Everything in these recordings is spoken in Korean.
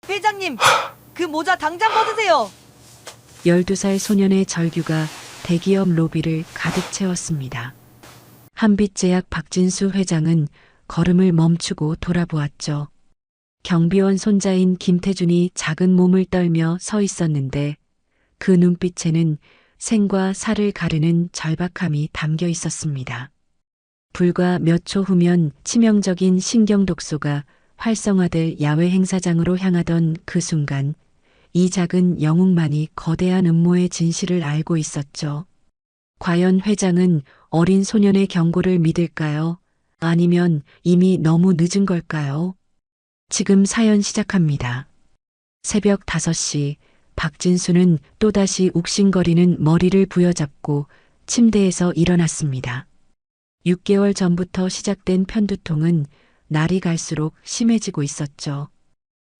회장님, 그 모자 당장 벗으세요. 12살 소년의 절규가 대기업 로비를 가득 채웠습니다. 한빛제약 박진수 회장은 걸음을 멈추고 돌아보았죠. 경비원 손자인 김태준이 작은 몸을 떨며 서 있었는데 그 눈빛에는 생과 사를 가르는 절박함이 담겨 있었습니다. 불과 몇 초 후면 치명적인 신경독소가 활성화될 야외 행사장으로 향하던 그 순간 이 작은 영웅만이 거대한 음모의 진실을 알고 있었죠. 과연 회장은 어린 소년의 경고를 믿을까요? 아니면 이미 너무 늦은 걸까요? 지금 사연 시작합니다. 새벽 5시 박진수는 또다시 욱신거리는 머리를 부여잡고 침대에서 일어났습니다. 6개월 전부터 시작된 편두통은 날이 갈수록 심해지고 있었죠.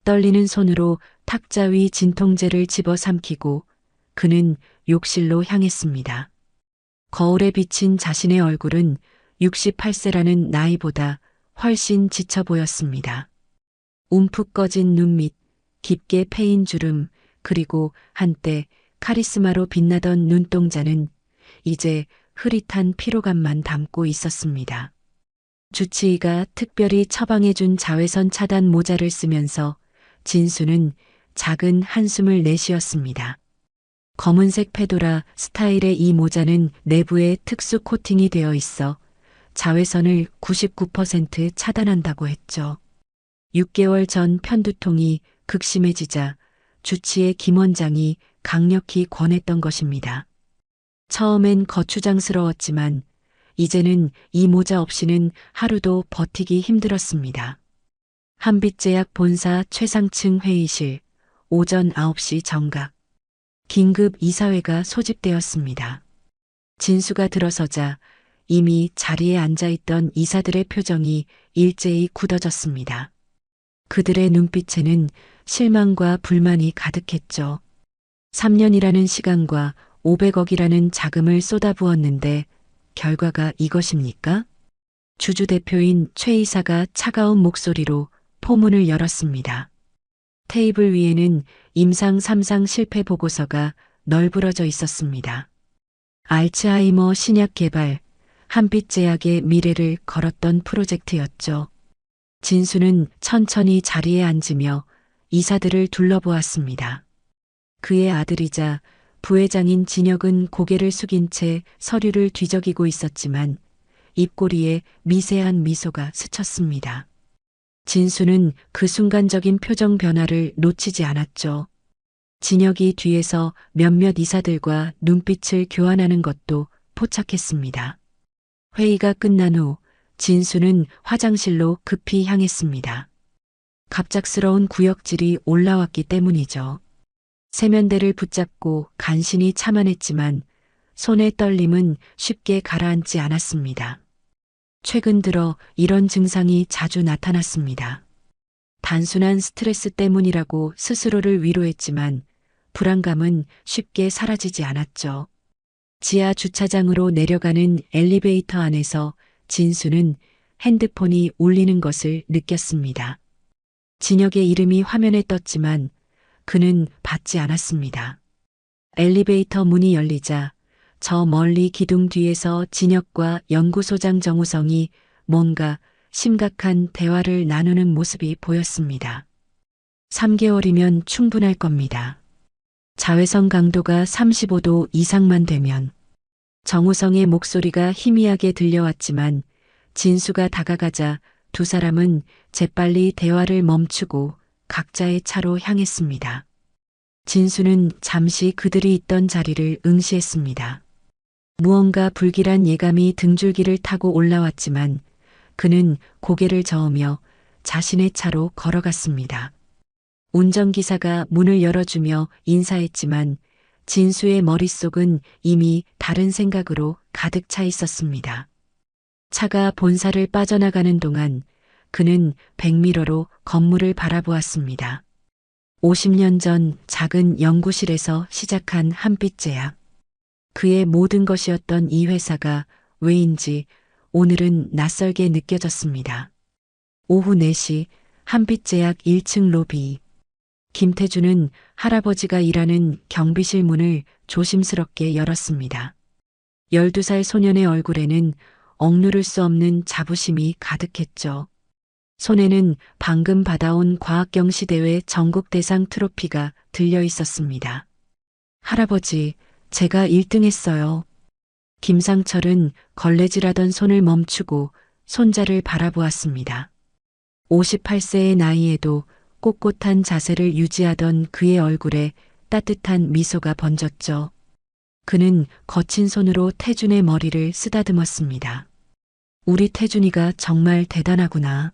떨리는 손으로 탁자 위 진통제를 집어삼키고 그는 욕실로 향했습니다. 거울에 비친 자신의 얼굴은 68세라는 나이보다 훨씬 지쳐 보였습니다. 움푹 꺼진 눈 밑, 깊게 패인 주름, 그리고 한때 카리스마로 빛나던 눈동자는 이제 흐릿한 피로감만 담고 있었습니다. 주치의가 특별히 처방해준 자외선 차단 모자를 쓰면서 진수는 작은 한숨을 내쉬었습니다. 검은색 페도라 스타일의 이 모자는 내부에 특수 코팅이 되어 있어 자외선을 99% 차단한다고 했죠. 6개월 전 편두통이 극심해지자 주치의 김 원장이 강력히 권했던 것입니다. 처음엔 거추장스러웠지만 이제는 이 모자 없이는 하루도 버티기 힘들었습니다. 한빛제약 본사 최상층 회의실, 오전 9시 정각. 긴급 이사회가 소집되었습니다. 진수가 들어서자 이미 자리에 앉아있던 이사들의 표정이 일제히 굳어졌습니다. 그들의 눈빛에는 실망과 불만이 가득했죠. 3년이라는 시간과 500억이라는 자금을 쏟아부었는데 결과가 이것입니까? 주주 대표인 최 이사가 차가운 목소리로 포문을 열었습니다. 테이블 위에는 임상 3상 실패 보고서가 널브러져 있었습니다. 알츠하이머 신약 개발, 한빛제약의 미래를 걸었던 프로젝트였죠. 진수는 천천히 자리에 앉으며 이사들을 둘러보았습니다. 그의 아들이자 부회장인 진혁은 고개를 숙인 채 서류를 뒤적이고 있었지만 입꼬리에 미세한 미소가 스쳤습니다. 진수는 그 순간적인 표정 변화를 놓치지 않았죠. 진혁이 뒤에서 몇몇 이사들과 눈빛을 교환하는 것도 포착했습니다. 회의가 끝난 후 진수는 화장실로 급히 향했습니다. 갑작스러운 구역질이 올라왔기 때문이죠. 세면대를 붙잡고 간신히 참아냈지만 손의 떨림은 쉽게 가라앉지 않았습니다. 최근 들어 이런 증상이 자주 나타났습니다. 단순한 스트레스 때문이라고 스스로를 위로했지만 불안감은 쉽게 사라지지 않았죠. 지하 주차장으로 내려가는 엘리베이터 안에서 진수는 핸드폰이 울리는 것을 느꼈습니다. 진혁의 이름이 화면에 떴지만 그는 받지 않았습니다. 엘리베이터 문이 열리자 저 멀리 기둥 뒤에서 진혁과 연구소장 정우성이 뭔가 심각한 대화를 나누는 모습이 보였습니다. 3개월이면 충분할 겁니다. 자외선 강도가 35도 이상만 되면. 정우성의 목소리가 희미하게 들려왔지만 진수가 다가가자 두 사람은 재빨리 대화를 멈추고 각자의 차로 향했습니다. 진수는 잠시 그들이 있던 자리를 응시했습니다. 무언가 불길한 예감이 등줄기를 타고 올라왔지만 그는 고개를 저으며 자신의 차로 걸어갔습니다. 운전기사가 문을 열어주며 인사했지만 진수의 머릿속은 이미 다른 생각으로 가득 차 있었습니다. 차가 본사를 빠져나가는 동안 그는 백미러로 건물을 바라보았습니다. 50년 전 작은 연구실에서 시작한 한빛제약. 그의 모든 것이었던 이 회사가 왜인지 오늘은 낯설게 느껴졌습니다. 오후 4시 한빛제약 1층 로비. 김태준은 할아버지가 일하는 경비실 문을 조심스럽게 열었습니다. 12살 소년의 얼굴에는 억누를 수 없는 자부심이 가득했죠. 손에는 방금 받아온 과학경시대회 전국대상 트로피가 들려 있었습니다. 할아버지, 제가 1등 했어요. 김상철은 걸레질하던 손을 멈추고 손자를 바라보았습니다. 58세의 나이에도 꼿꼿한 자세를 유지하던 그의 얼굴에 따뜻한 미소가 번졌죠. 그는 거친 손으로 태준의 머리를 쓰다듬었습니다. 우리 태준이가 정말 대단하구나.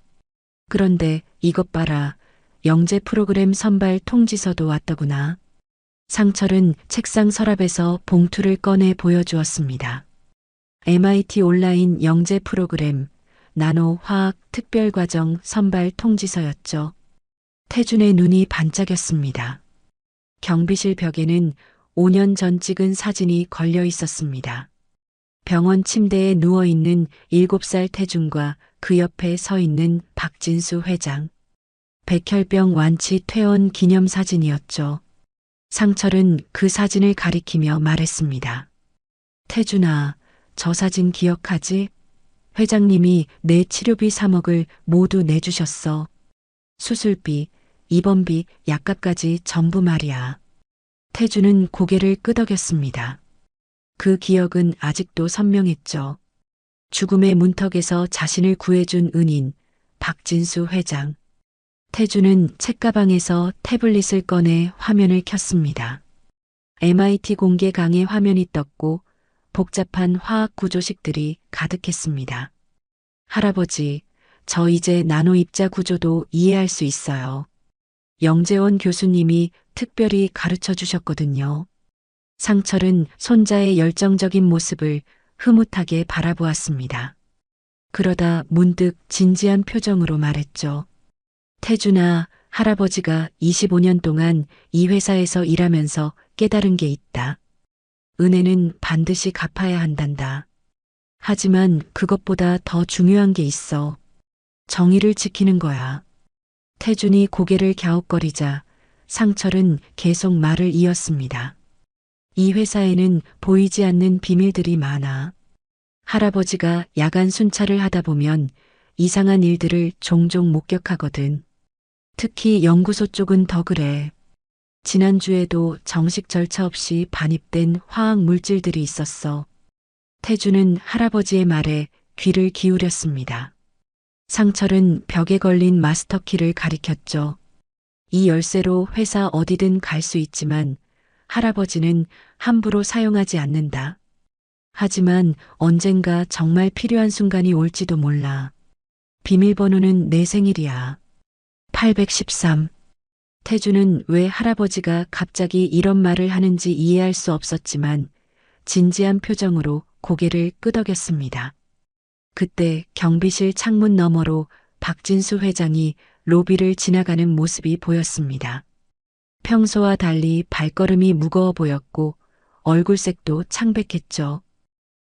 그런데 이것 봐라. 영재 프로그램 선발 통지서도 왔더구나. 상철은 책상 서랍에서 봉투를 꺼내 보여주었습니다. MIT 온라인 영재 프로그램 나노 화학 특별과정 선발 통지서였죠. 태준의 눈이 반짝였습니다. 경비실 벽에는 5년 전 찍은 사진이 걸려 있었습니다. 병원 침대에 누워있는 7살 태준과 그 옆에 서 있는 박진수 회장. 백혈병 완치 퇴원 기념 사진이었죠. 상철은 그 사진을 가리키며 말했습니다. 태준아, 저 사진 기억하지? 회장님이 내 치료비 3억을 모두 내주셨어. 수술비, 입원비, 약값까지 전부 말이야. 태준은 고개를 끄덕였습니다. 그 기억은 아직도 선명했죠. 죽음의 문턱에서 자신을 구해준 은인, 박진수 회장. 태준은 책가방에서 태블릿을 꺼내 화면을 켰습니다. MIT 공개 강의 화면이 떴고 복잡한 화학 구조식들이 가득했습니다. 할아버지, 저 이제 나노 입자 구조도 이해할 수 있어요. 영재원 교수님이 특별히 가르쳐 주셨거든요. 상철은 손자의 열정적인 모습을 흐뭇하게 바라보았습니다. 그러다 문득 진지한 표정으로 말했죠. 태준아, 할아버지가 25년 동안 이 회사에서 일하면서 깨달은 게 있다. 은혜는 반드시 갚아야 한단다. 하지만 그것보다 더 중요한 게 있어. 정의를 지키는 거야. 태준이 고개를 갸웃거리자 상철은 계속 말을 이었습니다. 이 회사에는 보이지 않는 비밀들이 많아. 할아버지가 야간 순찰을 하다 보면 이상한 일들을 종종 목격하거든. 특히 연구소 쪽은 더 그래. 지난주에도 정식 절차 없이 반입된 화학 물질들이 있었어. 태준은 할아버지의 말에 귀를 기울였습니다. 상철은 벽에 걸린 마스터키를 가리켰죠. 이 열쇠로 회사 어디든 갈 수 있지만 할아버지는 함부로 사용하지 않는다. 하지만 언젠가 정말 필요한 순간이 올지도 몰라. 비밀번호는 내 생일이야. 813. 태준은 왜 할아버지가 갑자기 이런 말을 하는지 이해할 수 없었지만 진지한 표정으로 고개를 끄덕였습니다. 그때 경비실 창문 너머로 박진수 회장이 로비를 지나가는 모습이 보였습니다. 평소와 달리 발걸음이 무거워 보였고 얼굴색도 창백했죠.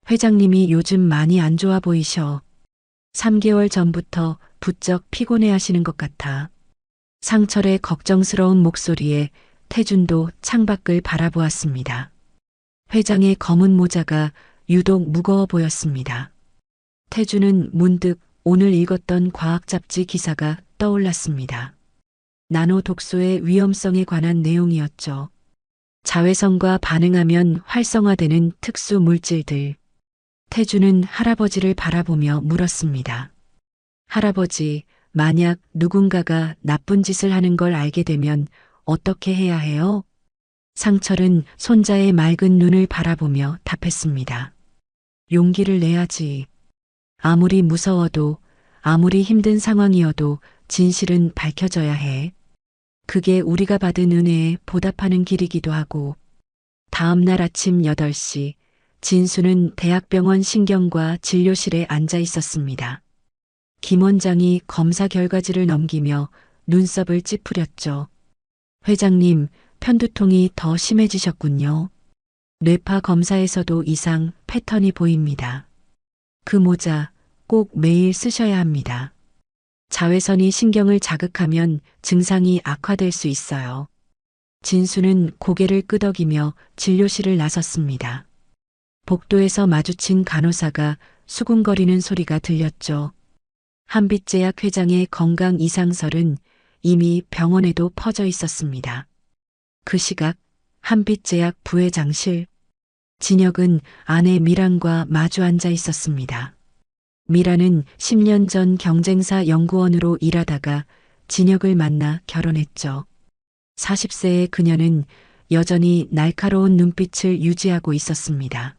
회장님이 요즘 많이 안 좋아 보이셔. 3개월 전부터 부쩍 피곤해 하시는 것 같아. 상철의 걱정스러운 목소리에 태준도 창밖을 바라보았습니다. 회장의 검은 모자가 유독 무거워 보였습니다. 태준은 문득 오늘 읽었던 과학 잡지 기사가 떠올랐습니다. 나노 독소의 위험성에 관한 내용이었죠. 자외선과 반응하면 활성화되는 특수 물질들. 태준은 할아버지를 바라보며 물었습니다. 할아버지, 만약 누군가가 나쁜 짓을 하는 걸 알게 되면 어떻게 해야 해요? 상철은 손자의 맑은 눈을 바라보며 답했습니다. 용기를 내야지. 아무리 무서워도, 아무리 힘든 상황이어도 진실은 밝혀져야 해. 그게 우리가 받은 은혜에 보답하는 길이기도 하고. 다음 날 아침 8시, 진수는 대학병원 신경과 진료실에 앉아 있었습니다. 김 원장이 검사 결과지를 넘기며 눈썹을 찌푸렸죠. 회장님, 편두통이 더 심해지셨군요. 뇌파 검사에서도 이상 패턴이 보입니다. 그 모자 꼭 매일 쓰셔야 합니다. 자외선이 신경을 자극하면 증상이 악화될 수 있어요. 진수는 고개를 끄덕이며 진료실을 나섰습니다. 복도에서 마주친 간호사가 수군거리는 소리가 들렸죠. 한빛제약 회장의 건강 이상설은 이미 병원에도 퍼져 있었습니다. 그 시각 한빛제약 부회장실. 진혁은 아내 미란과 마주 앉아 있었습니다. 미란은 10년 전 경쟁사 연구원으로 일하다가 진혁을 만나 결혼했죠. 40세의 그녀는 여전히 날카로운 눈빛을 유지하고 있었습니다.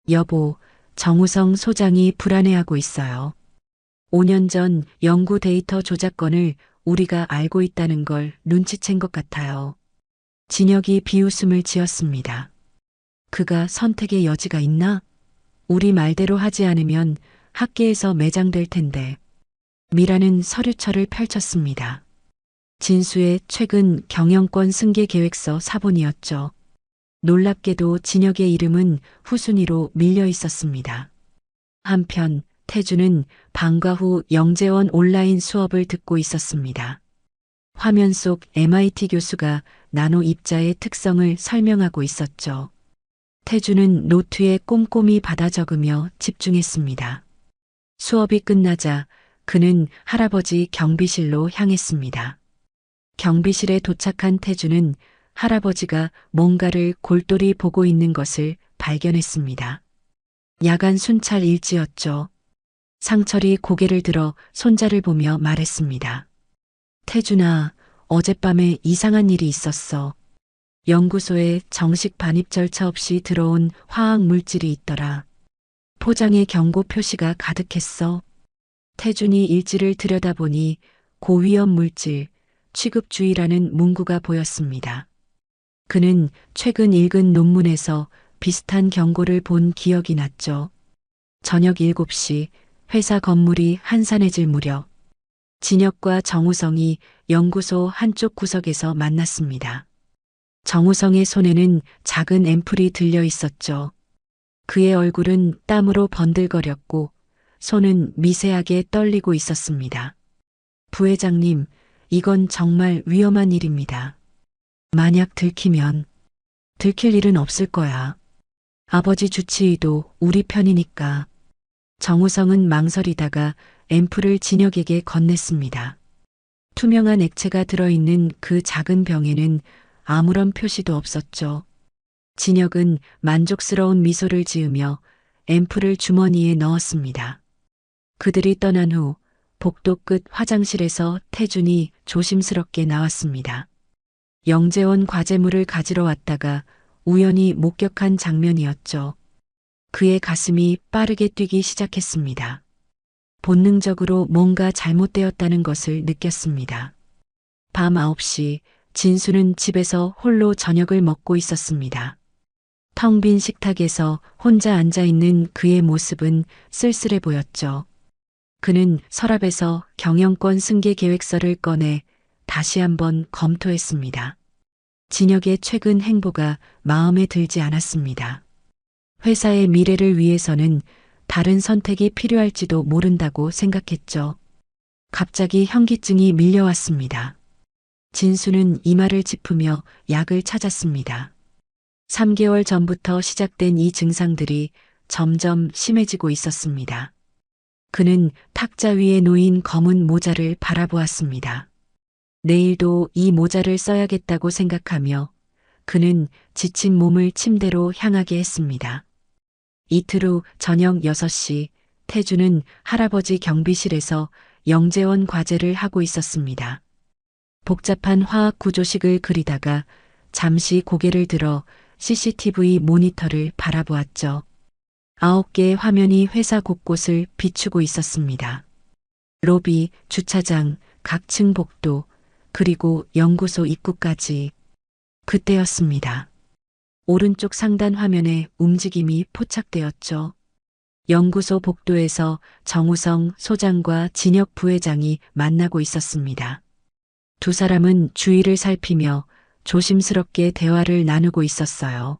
여보, 정우성 소장이 불안해하고 있어요. 5년 전 연구 데이터 조작건을 우리가 알고 있다는 걸 눈치챈 것 같아요. 진혁이 비웃음을 지었습니다. 그가 선택의 여지가 있나? 우리 말대로 하지 않으면 학계에서 매장될 텐데. 미라는 서류철을 펼쳤습니다. 진수의 최근 경영권 승계 계획서 사본이었죠. 놀랍게도 진혁의 이름은 후순위로 밀려 있었습니다. 한편 태주는 방과 후 영재원 온라인 수업을 듣고 있었습니다. 화면 속 MIT 교수가 나노 입자의 특성을 설명하고 있었죠. 태주는 노트에 꼼꼼히 받아 적으며 집중했습니다. 수업이 끝나자 그는 할아버지 경비실로 향했습니다. 경비실에 도착한 태주는 할아버지가 뭔가를 골똘히 보고 있는 것을 발견했습니다. 야간 순찰 일지였죠. 상철이 고개를 들어 손자를 보며 말했습니다. 태준아, 어젯밤에 이상한 일이 있었어. 연구소에 정식 반입 절차 없이 들어온 화학 물질이 있더라. 포장에 경고 표시가 가득했어. 태준이 일지를 들여다보니 고위험 물질, 취급주의라는 문구가 보였습니다. 그는 최근 읽은 논문에서 비슷한 경고를 본 기억이 났죠. 저녁 7시 회사 건물이 한산해질 무렵 진혁과 정우성이 연구소 한쪽 구석에서 만났습니다. 정우성의 손에는 작은 앰플이 들려 있었죠. 그의 얼굴은 땀으로 번들거렸고 손은 미세하게 떨리고 있었습니다. 부회장님, 이건 정말 위험한 일입니다. 만약 들키면 들킬 일은 없을 거야. 아버지 주치의도 우리 편이니까. 정우성은 망설이다가 앰플을 진혁에게 건넸습니다. 투명한 액체가 들어있는 그 작은 병에는 아무런 표시도 없었죠. 진혁은 만족스러운 미소를 지으며 앰플을 주머니에 넣었습니다. 그들이 떠난 후 복도 끝 화장실에서 태준이 조심스럽게 나왔습니다. 영재원 과제물을 가지러 왔다가 우연히 목격한 장면이었죠. 그의 가슴이 빠르게 뛰기 시작했습니다. 본능적으로 뭔가 잘못되었다는 것을 느꼈습니다. 밤 9시 진수는 집에서 홀로 저녁을 먹고 있었습니다. 텅 빈 식탁에서 혼자 앉아있는 그의 모습은 쓸쓸해 보였죠. 그는 서랍에서 경영권 승계 계획서를 꺼내 다시 한번 검토했습니다. 진혁의 최근 행보가 마음에 들지 않았습니다. 회사의 미래를 위해서는 다른 선택이 필요할지도 모른다고 생각했죠. 갑자기 현기증이 밀려왔습니다. 진수는 이마를 짚으며 약을 찾았습니다. 3개월 전부터 시작된 이 증상들이 점점 심해지고 있었습니다. 그는 탁자 위에 놓인 검은 모자를 바라보았습니다. 내일도 이 모자를 써야겠다고 생각하며 그는 지친 몸을 침대로 향하게 했습니다. 이틀 후 저녁 6시 태주는 할아버지 경비실에서 영재원 과제를 하고 있었습니다. 복잡한 화학 구조식을 그리다가 잠시 고개를 들어 CCTV 모니터를 바라보았죠. 9개의 화면이 회사 곳곳을 비추고 있었습니다. 로비, 주차장, 각 층 복도, 그리고 연구소 입구까지. 그때였습니다. 오른쪽 상단 화면에 움직임이 포착되었죠. 연구소 복도에서 정우성 소장과 진혁 부회장이 만나고 있었습니다. 두 사람은 주위를 살피며 조심스럽게 대화를 나누고 있었어요.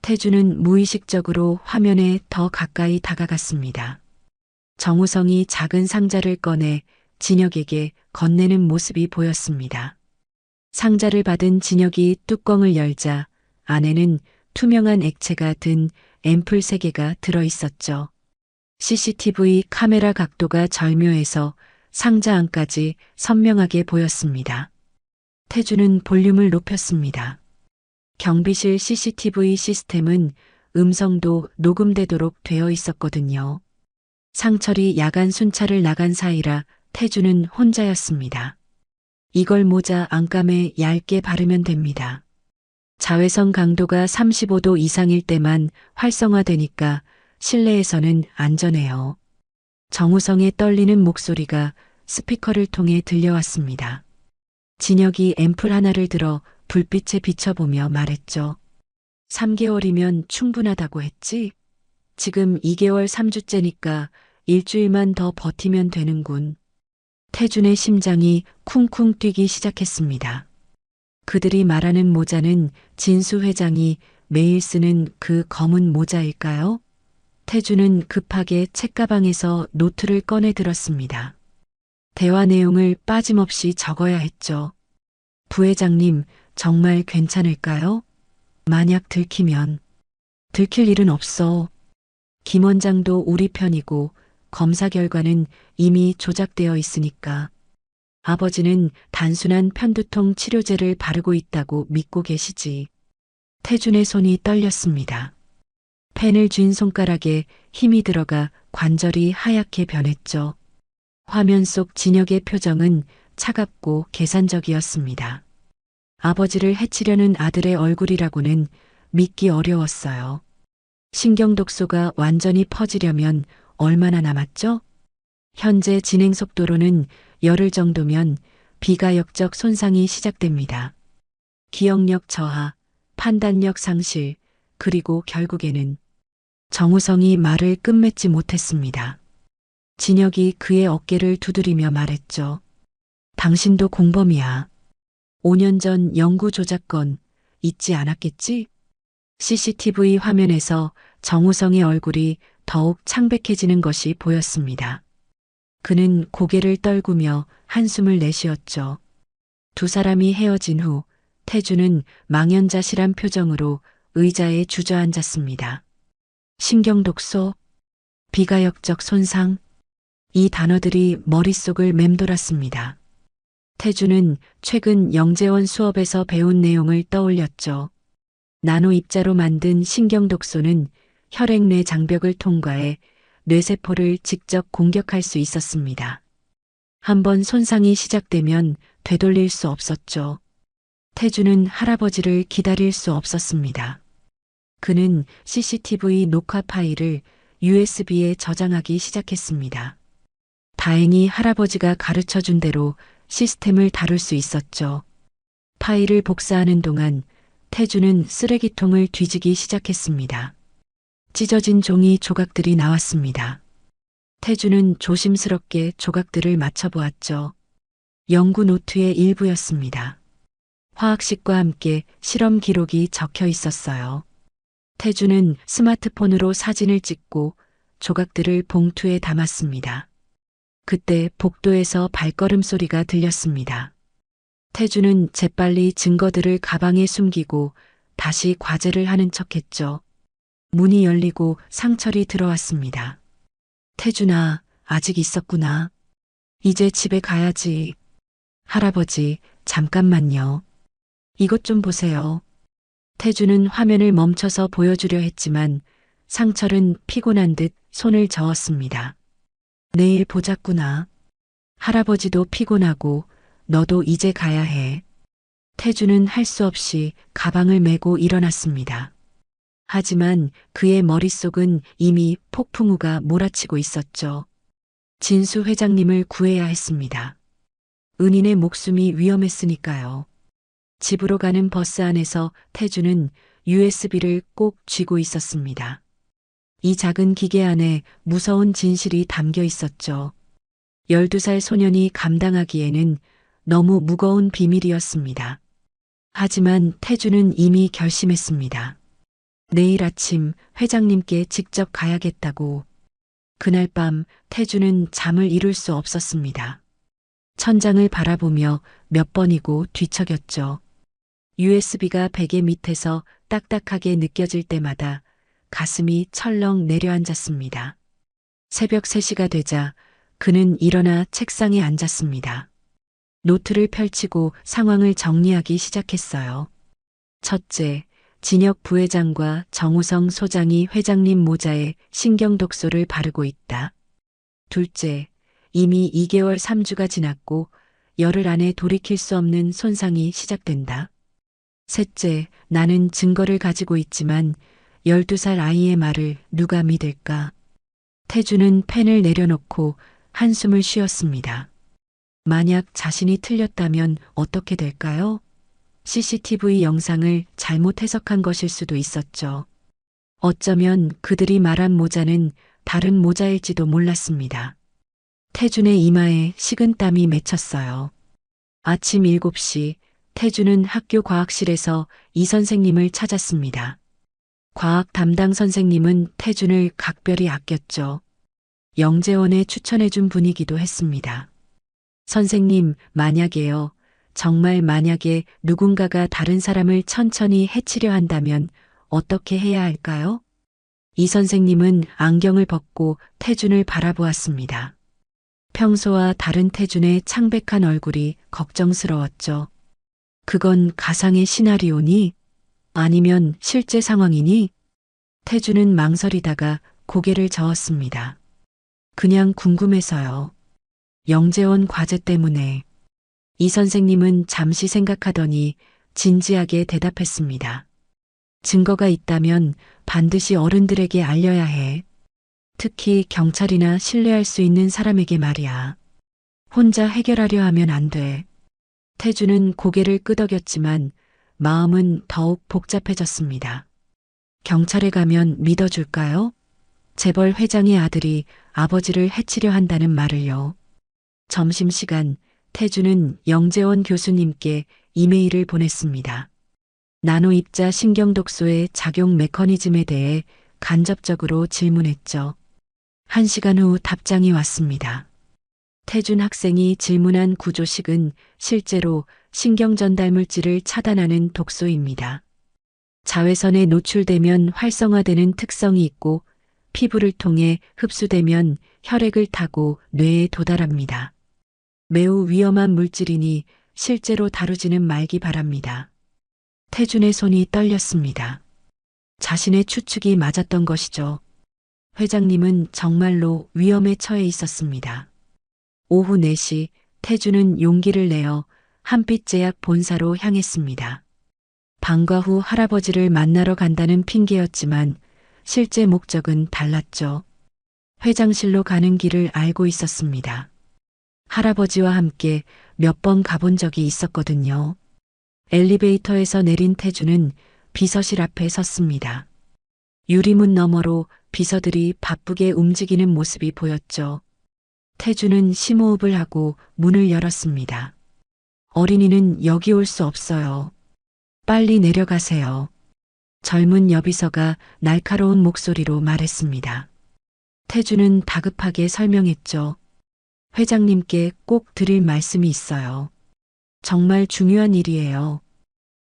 태주는 무의식적으로 화면에 더 가까이 다가갔습니다. 정우성이 작은 상자를 꺼내 진혁에게 건네는 모습이 보였습니다. 상자를 받은 진혁이 뚜껑을 열자 안에는 투명한 액체가 든 앰플 3개가 들어 있었죠. CCTV 카메라 각도가 절묘해서 상자 안까지 선명하게 보였습니다. 태주는 볼륨을 높였습니다. 경비실 CCTV 시스템은 음성도 녹음되도록 되어 있었거든요. 상철이 야간 순찰을 나간 사이라 태주는 혼자였습니다. 이걸 모자 안감에 얇게 바르면 됩니다. 자외선 강도가 35도 이상일 때만 활성화되니까 실내에서는 안전해요. 정우성의 떨리는 목소리가 스피커를 통해 들려왔습니다. 진혁이 앰플 하나를 들어 불빛에 비춰보며 말했죠. 3개월이면 충분하다고 했지? 지금 2개월 3주째니까 일주일만 더 버티면 되는군. 태준의 심장이 쿵쿵 뛰기 시작했습니다. 그들이 말하는 모자는 진수 회장이 매일 쓰는 그 검은 모자일까요? 태준은 급하게 책가방에서 노트를 꺼내 들었습니다. 대화 내용을 빠짐없이 적어야 했죠. 부회장님, 정말 괜찮을까요? 만약 들키면. 들킬 일은 없어. 김 원장도 우리 편이고 검사 결과는 이미 조작되어 있으니까. 아버지는 단순한 편두통 치료제를 바르고 있다고 믿고 계시지. 태준의 손이 떨렸습니다. 펜을 쥔 손가락에 힘이 들어가 관절이 하얗게 변했죠. 화면 속 진혁의 표정은 차갑고 계산적이었습니다. 아버지를 해치려는 아들의 얼굴이라고는 믿기 어려웠어요. 신경독소가 완전히 퍼지려면 얼마나 남았죠? 현재 진행 속도로는 열흘 정도면 비가역적 손상이 시작됩니다. 기억력 저하, 판단력 상실, 그리고 결국에는 정우성이 말을 끝맺지 못했습니다. 진혁이 그의 어깨를 두드리며 말했죠. 당신도 공범이야. 5년 전 연구 조작건 잊지 않았겠지? CCTV 화면에서 정우성의 얼굴이 더욱 창백해지는 것이 보였습니다. 그는 고개를 떨구며 한숨을 내쉬었죠. 두 사람이 헤어진 후 태주는 망연자실한 표정으로 의자에 주저앉았습니다. 신경독소, 비가역적 손상, 이 단어들이 머릿속을 맴돌았습니다. 태주는 최근 영재원 수업에서 배운 내용을 떠올렸죠. 나노 입자로 만든 신경독소는 혈액 내 장벽을 통과해 뇌세포를 직접 공격할 수 있었습니다. 한번 손상이 시작되면 되돌릴 수 없었죠. 태주는 할아버지를 기다릴 수 없었습니다. 그는 CCTV 녹화 파일을 USB에 저장하기 시작했습니다. 다행히 할아버지가 가르쳐준 대로 시스템을 다룰 수 있었죠. 파일을 복사하는 동안 태주는 쓰레기통을 뒤지기 시작했습니다. 찢어진 종이 조각들이 나왔습니다. 태주는 조심스럽게 조각들을 맞춰보았죠. 연구 노트의 일부였습니다. 화학식과 함께 실험 기록이 적혀 있었어요. 태주는 스마트폰으로 사진을 찍고 조각들을 봉투에 담았습니다. 그때 복도에서 발걸음 소리가 들렸습니다. 태주는 재빨리 증거들을 가방에 숨기고 다시 과제를 하는 척했죠. 문이 열리고 상철이 들어왔습니다. 태준아, 아직 있었구나. 이제 집에 가야지. 할아버지, 잠깐만요. 이것 좀 보세요. 태준은 화면을 멈춰서 보여주려 했지만 상철은 피곤한 듯 손을 저었습니다. 내일 보자꾸나. 할아버지도 피곤하고 너도 이제 가야 해. 태준은 할 수 없이 가방을 메고 일어났습니다. 하지만 그의 머릿속은 이미 폭풍우가 몰아치고 있었죠. 진수 회장님을 구해야 했습니다. 은인의 목숨이 위험했으니까요. 집으로 가는 버스 안에서 태주는 USB를 꼭 쥐고 있었습니다. 이 작은 기계 안에 무서운 진실이 담겨 있었죠. 12살 소년이 감당하기에는 너무 무거운 비밀이었습니다. 하지만 태주는 이미 결심했습니다. 내일 아침 회장님께 직접 가야겠다고. 그날 밤 태주는 잠을 이룰 수 없었습니다. 천장을 바라보며 몇 번이고 뒤척였죠. USB가 베개 밑에서 딱딱하게 느껴질 때마다 가슴이 철렁 내려앉았습니다. 새벽 3시가 되자 그는 일어나 책상에 앉았습니다. 노트를 펼치고 상황을 정리하기 시작했어요. 첫째, 진혁 부회장과 정우성 소장이 회장님 모자에 신경독소를 바르고 있다. 둘째, 이미 2개월 3주가 지났고 열흘 안에 돌이킬 수 없는 손상이 시작된다. 셋째, 나는 증거를 가지고 있지만 12살 아이의 말을 누가 믿을까? 태주는 펜을 내려놓고 한숨을 쉬었습니다. 만약 자신이 틀렸다면 어떻게 될까요? CCTV 영상을 잘못 해석한 것일 수도 있었죠. 어쩌면 그들이 말한 모자는 다른 모자일지도 몰랐습니다. 태준의 이마에 식은땀이 맺혔어요. 아침 7시 태준은 학교 과학실에서 이 선생님을 찾았습니다. 과학 담당 선생님은 태준을 각별히 아꼈죠. 영재원에 추천해준 분이기도 했습니다. 선생님, 만약에요. 정말 만약에 누군가가 다른 사람을 천천히 해치려 한다면 어떻게 해야 할까요? 이 선생님은 안경을 벗고 태준을 바라보았습니다. 평소와 다른 태준의 창백한 얼굴이 걱정스러웠죠. 그건 가상의 시나리오니? 아니면 실제 상황이니? 태준은 망설이다가 고개를 저었습니다. 그냥 궁금해서요. 영재원 과제 때문에. 이 선생님은 잠시 생각하더니 진지하게 대답했습니다. 증거가 있다면 반드시 어른들에게 알려야 해. 특히 경찰이나 신뢰할 수 있는 사람에게 말이야. 혼자 해결하려 하면 안 돼. 태주는 고개를 끄덕였지만 마음은 더욱 복잡해졌습니다. 경찰에 가면 믿어줄까요? 재벌 회장의 아들이 아버지를 해치려 한다는 말을요. 점심시간 태주는 영재원 교수님께 이메일을 보냈습니다. 나노입자 신경독소의 작용 메커니즘에 대해 간접적으로 질문했죠. 1시간 후 답장이 왔습니다. 태준 학생이 질문한 구조식은 실제로 신경전달물질을 차단하는 독소입니다. 자외선에 노출되면 활성화되는 특성이 있고 피부를 통해 흡수되면 혈액을 타고 뇌에 도달합니다. 매우 위험한 물질이니 실제로 다루지는 말기 바랍니다. 태준의 손이 떨렸습니다. 자신의 추측이 맞았던 것이죠. 회장님은 정말로 위험에 처해 있었습니다. 오후 4시 태준은 용기를 내어 한빛제약 본사로 향했습니다. 방과 후 할아버지를 만나러 간다는 핑계였지만 실제 목적은 달랐죠. 회장실로 가는 길을 알고 있었습니다. 할아버지와 함께 몇 번 가본 적이 있었거든요. 엘리베이터에서 내린 태주는 비서실 앞에 섰습니다. 유리문 너머로 비서들이 바쁘게 움직이는 모습이 보였죠. 태주는 심호흡을 하고 문을 열었습니다. 어린이는 여기 올 수 없어요. 빨리 내려가세요. 젊은 여비서가 날카로운 목소리로 말했습니다. 태주는 다급하게 설명했죠. 회장님께 꼭 드릴 말씀이 있어요. 정말 중요한 일이에요.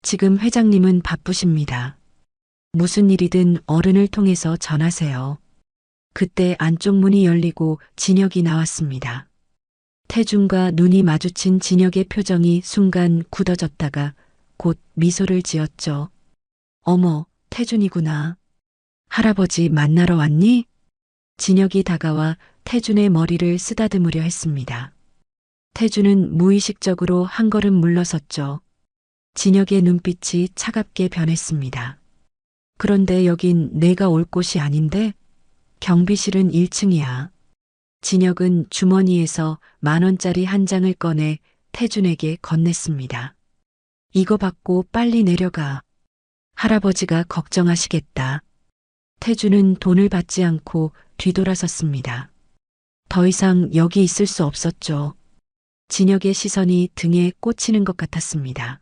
지금 회장님은 바쁘십니다. 무슨 일이든 어른을 통해서 전하세요. 그때 안쪽 문이 열리고 진혁이 나왔습니다. 태준과 눈이 마주친 진혁의 표정이 순간 굳어졌다가 곧 미소를 지었죠. 어머, 태준이구나. 할아버지 만나러 왔니? 진혁이 다가와 태준의 머리를 쓰다듬으려 했습니다. 태준은 무의식적으로 한 걸음 물러섰죠. 진혁의 눈빛이 차갑게 변했습니다. 그런데 여긴 내가 올 곳이 아닌데? 경비실은 1층이야. 진혁은 주머니에서 10,000원짜리 한 장을 꺼내 태준에게 건넸습니다. 이거 받고 빨리 내려가. 할아버지가 걱정하시겠다. 태준은 돈을 받지 않고 뒤돌아섰습니다. 더 이상 여기 있을 수 없었죠. 진혁의 시선이 등에 꽂히는 것 같았습니다.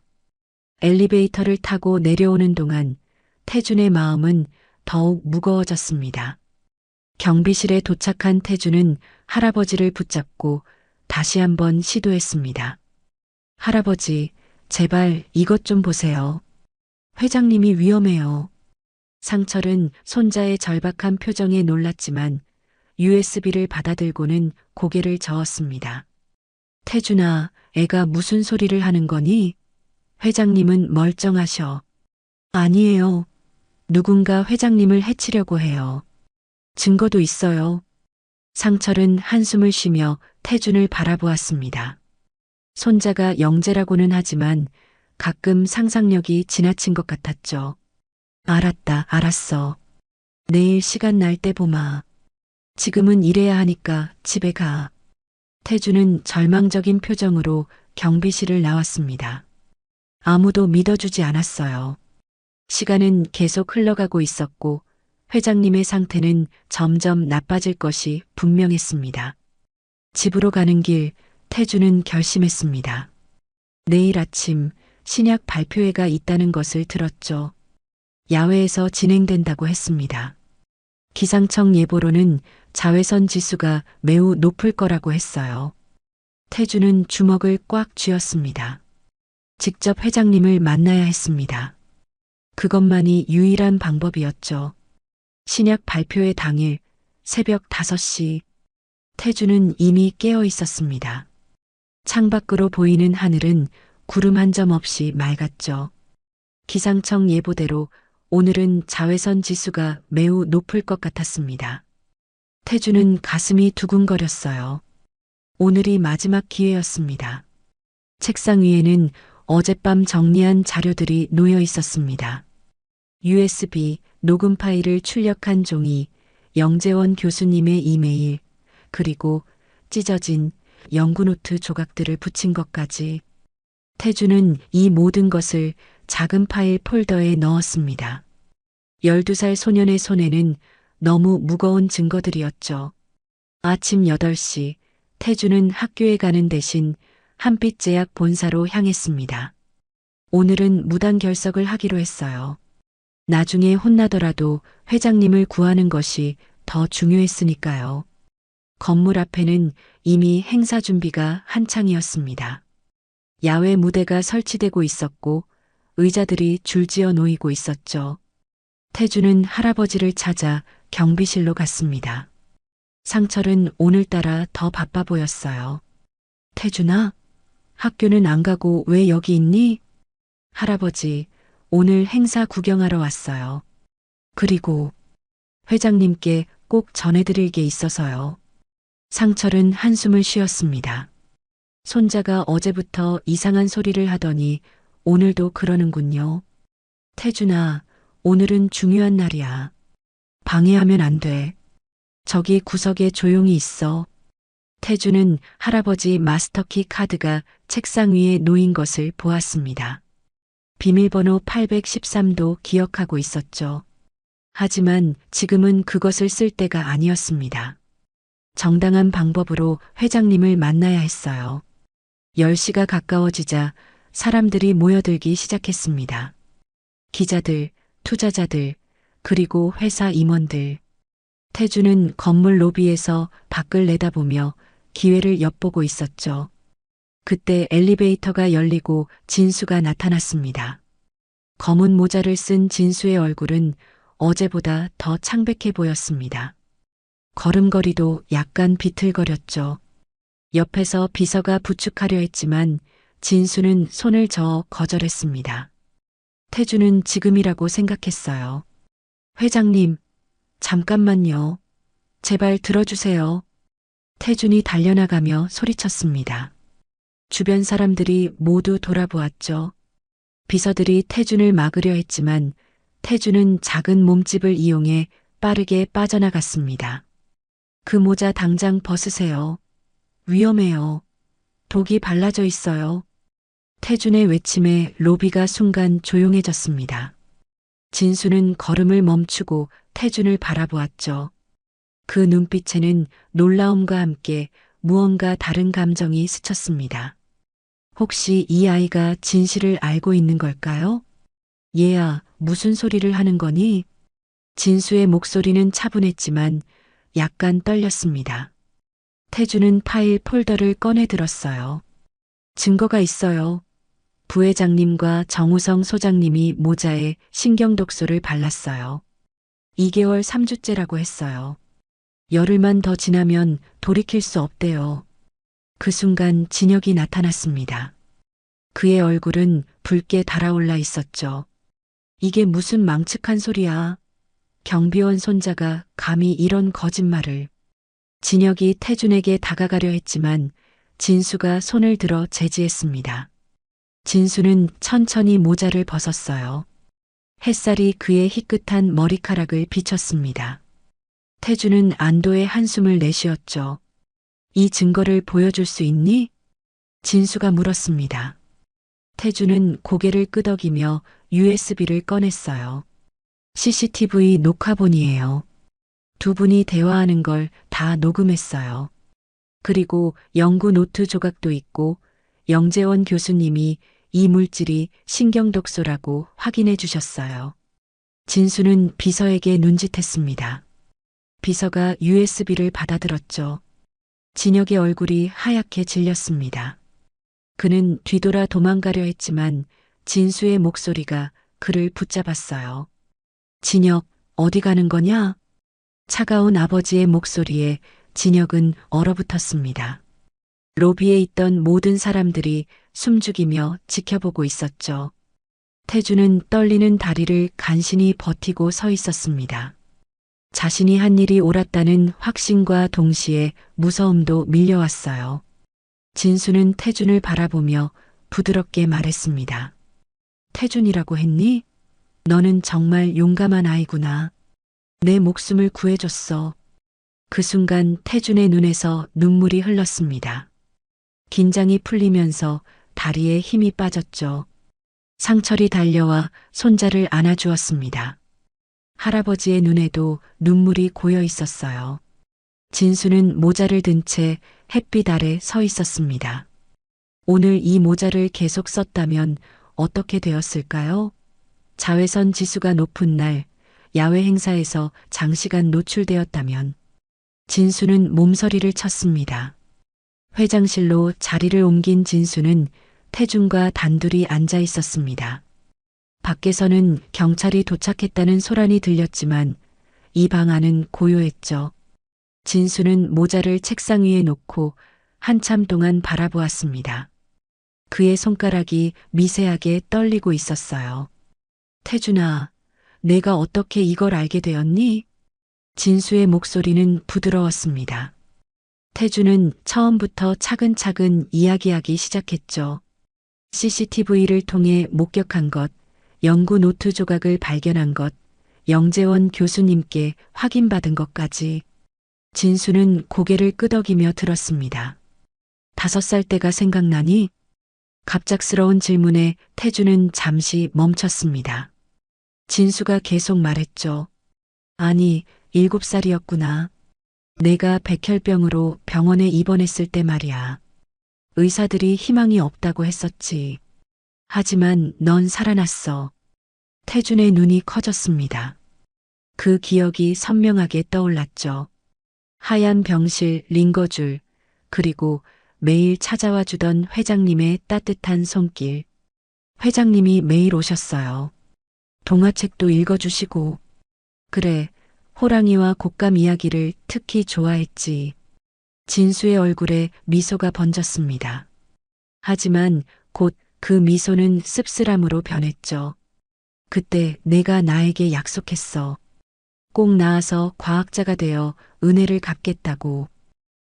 엘리베이터를 타고 내려오는 동안 태준의 마음은 더욱 무거워졌습니다. 경비실에 도착한 태준은 할아버지를 붙잡고 다시 한번 시도했습니다. 할아버지, 제발 이것 좀 보세요. 회장님이 위험해요. 상철은 손자의 절박한 표정에 놀랐지만 USB를 받아들고는 고개를 저었습니다. 태준아, 애가 무슨 소리를 하는 거니? 회장님은 멀쩡하셔. 아니에요. 누군가 회장님을 해치려고 해요. 증거도 있어요. 상철은 한숨을 쉬며 태준을 바라보았습니다. 손자가 영재라고는 하지만 가끔 상상력이 지나친 것 같았죠. 알았다, 알았어. 내일 시간 날 때 보마. 지금은 일해야 하니까 집에 가. 태준은 절망적인 표정으로 경비실을 나왔습니다. 아무도 믿어주지 않았어요. 시간은 계속 흘러가고 있었고 회장님의 상태는 점점 나빠질 것이 분명했습니다. 집으로 가는 길 태준은 결심했습니다. 내일 아침 신약 발표회가 있다는 것을 들었죠. 야외에서 진행된다고 했습니다. 기상청 예보로는 자외선 지수가 매우 높을 거라고 했어요. 태준은 주먹을 꽉 쥐었습니다. 직접 회장님을 만나야 했습니다. 그것만이 유일한 방법이었죠. 신약 발표회 당일 새벽 5시 태준은 이미 깨어 있었습니다. 창밖으로 보이는 하늘은 구름 한 점 없이 맑았죠. 기상청 예보대로 오늘은 자외선 지수가 매우 높을 것 같았습니다. 태준은 가슴이 두근거렸어요. 오늘이 마지막 기회였습니다. 책상 위에는 어젯밤 정리한 자료들이 놓여 있었습니다. USB, 녹음 파일을 출력한 종이, 영재원 교수님의 이메일, 그리고 찢어진 연구노트 조각들을 붙인 것까지. 태준은 이 모든 것을 작은 파일 폴더에 넣었습니다. 12살 소년의 손에는 너무 무거운 증거들이었죠. 아침 8시 태준은 학교에 가는 대신 한빛제약 본사로 향했습니다. 오늘은 무단 결석을 하기로 했어요. 나중에 혼나더라도 회장님을 구하는 것이 더 중요했으니까요. 건물 앞에는 이미 행사 준비가 한창이었습니다. 야외 무대가 설치되고 있었고 의자들이 줄지어 놓이고 있었죠. 태준은 할아버지를 찾아 경비실로 갔습니다. 상철은 오늘따라 더 바빠 보였어요. 태준아, 학교는 안 가고 왜 여기 있니? 할아버지, 오늘 행사 구경하러 왔어요. 그리고 회장님께 꼭 전해드릴 게 있어서요. 상철은 한숨을 쉬었습니다. 손자가 어제부터 이상한 소리를 하더니 오늘도 그러는군요. 태준아, 오늘은 중요한 날이야. 방해하면 안 돼. 저기 구석에 조용히 있어. 태준은 할아버지 마스터키 카드가 책상 위에 놓인 것을 보았습니다. 비밀번호 813도 기억하고 있었죠. 하지만 지금은 그것을 쓸 때가 아니었습니다. 정당한 방법으로 회장님을 만나야 했어요. 10시가 가까워지자 사람들이 모여들기 시작했습니다. 기자들, 투자자들, 그리고 회사 임원들. 태준은 건물 로비에서 밖을 내다보며 기회를 엿보고 있었죠. 그때 엘리베이터가 열리고 진수가 나타났습니다. 검은 모자를 쓴 진수의 얼굴은 어제보다 더 창백해 보였습니다. 걸음걸이도 약간 비틀거렸죠. 옆에서 비서가 부축하려 했지만 진수는 손을 저어 거절했습니다. 태준은 지금이라고 생각했어요. 회장님, 잠깐만요. 제발 들어주세요. 태준이 달려나가며 소리쳤습니다. 주변 사람들이 모두 돌아보았죠. 비서들이 태준을 막으려 했지만 태준은 작은 몸집을 이용해 빠르게 빠져나갔습니다. 그 모자 당장 벗으세요. 위험해요. 독이 발라져 있어요. 태준의 외침에 로비가 순간 조용해졌습니다. 진수는 걸음을 멈추고 태준을 바라보았죠. 그 눈빛에는 놀라움과 함께 무언가 다른 감정이 스쳤습니다. 혹시 이 아이가 진실을 알고 있는 걸까요? 얘야, 무슨 소리를 하는 거니? 진수의 목소리는 차분했지만 약간 떨렸습니다. 태주는 파일 폴더를 꺼내 들었어요. 증거가 있어요. 부회장님과 정우성 소장님이 모자에 신경독소를 발랐어요. 2개월 3주째라고 했어요. 열흘만 더 지나면 돌이킬 수 없대요. 그 순간 진혁이 나타났습니다. 그의 얼굴은 붉게 달아올라 있었죠. 이게 무슨 망측한 소리야. 경비원 손자가 감히 이런 거짓말을. 진혁이 태준에게 다가가려 했지만 진수가 손을 들어 제지했습니다. 진수는 천천히 모자를 벗었어요. 햇살이 그의 희끗한 머리카락을 비쳤습니다. 태준은 안도의 한숨을 내쉬었죠. 이 증거를 보여줄 수 있니? 진수가 물었습니다. 태준은 고개를 끄덕이며 USB를 꺼냈어요. CCTV 녹화본이에요. 두 분이 대화하는 걸 다 녹음했어요. 그리고 연구 노트 조각도 있고 영재원 교수님이 이 물질이 신경독소라고 확인해 주셨어요. 진수는 비서에게 눈짓했습니다. 비서가 USB를 받아들었죠. 진혁의 얼굴이 하얗게 질렸습니다. 그는 뒤돌아 도망가려 했지만 진수의 목소리가 그를 붙잡았어요. 진혁, 어디 가는 거냐? 차가운 아버지의 목소리에 진혁은 얼어붙었습니다. 로비에 있던 모든 사람들이 숨죽이며 지켜보고 있었죠. 태주는 떨리는 다리를 간신히 버티고 서 있었습니다. 자신이 한 일이 옳았다는 확신과 동시에 무서움도 밀려왔어요. 진수는 태준을 바라보며 부드럽게 말했습니다. 태준이라고 했니? 너는 정말 용감한 아이구나. 내 목숨을 구해줬어. 그 순간 태준의 눈에서 눈물이 흘렀습니다. 긴장이 풀리면서 다리에 힘이 빠졌죠. 상철이 달려와 손자를 안아주었습니다. 할아버지의 눈에도 눈물이 고여 있었어요. 진수는 모자를 든 채 햇빛 아래 서 있었습니다. 오늘 이 모자를 계속 썼다면 어떻게 되었을까요? 자외선 지수가 높은 날, 야외 행사에서 장시간 노출되었다면 진수는 몸서리를 쳤습니다. 회장실로 자리를 옮긴 진수는 태준과 단둘이 앉아 있었습니다. 밖에서는 경찰이 도착했다는 소란이 들렸지만 이 방 안은 고요했죠. 진수는 모자를 책상 위에 놓고 한참 동안 바라보았습니다. 그의 손가락이 미세하게 떨리고 있었어요. 태준아, 내가 어떻게 이걸 알게 되었니? 진수의 목소리는 부드러웠습니다. 태준은 처음부터 차근차근 이야기하기 시작했죠. CCTV를 통해 목격한 것, 연구 노트 조각을 발견한 것, 영재원 교수님께 확인받은 것까지. 진수는 고개를 끄덕이며 들었습니다. 5살 때가 생각나니? 갑작스러운 질문에 태준은 잠시 멈췄습니다. 진수가 계속 말했죠. 아니, 7살이었구나. 내가 백혈병으로 병원에 입원했을 때 말이야. 의사들이 희망이 없다고 했었지. 하지만 넌 살아났어. 태준의 눈이 커졌습니다. 그 기억이 선명하게 떠올랐죠. 하얀 병실 링거줄, 그리고 매일 찾아와 주던 회장님의 따뜻한 손길. 회장님이 매일 오셨어요. 동화책도 읽어주시고. 그래, 호랑이와 곶감 이야기를 특히 좋아했지. 진수의 얼굴에 미소가 번졌습니다. 하지만 곧 그 미소는 씁쓸함으로 변했죠. 그때 내가 나에게 약속했어. 꼭 나아서 과학자가 되어 은혜를 갚겠다고.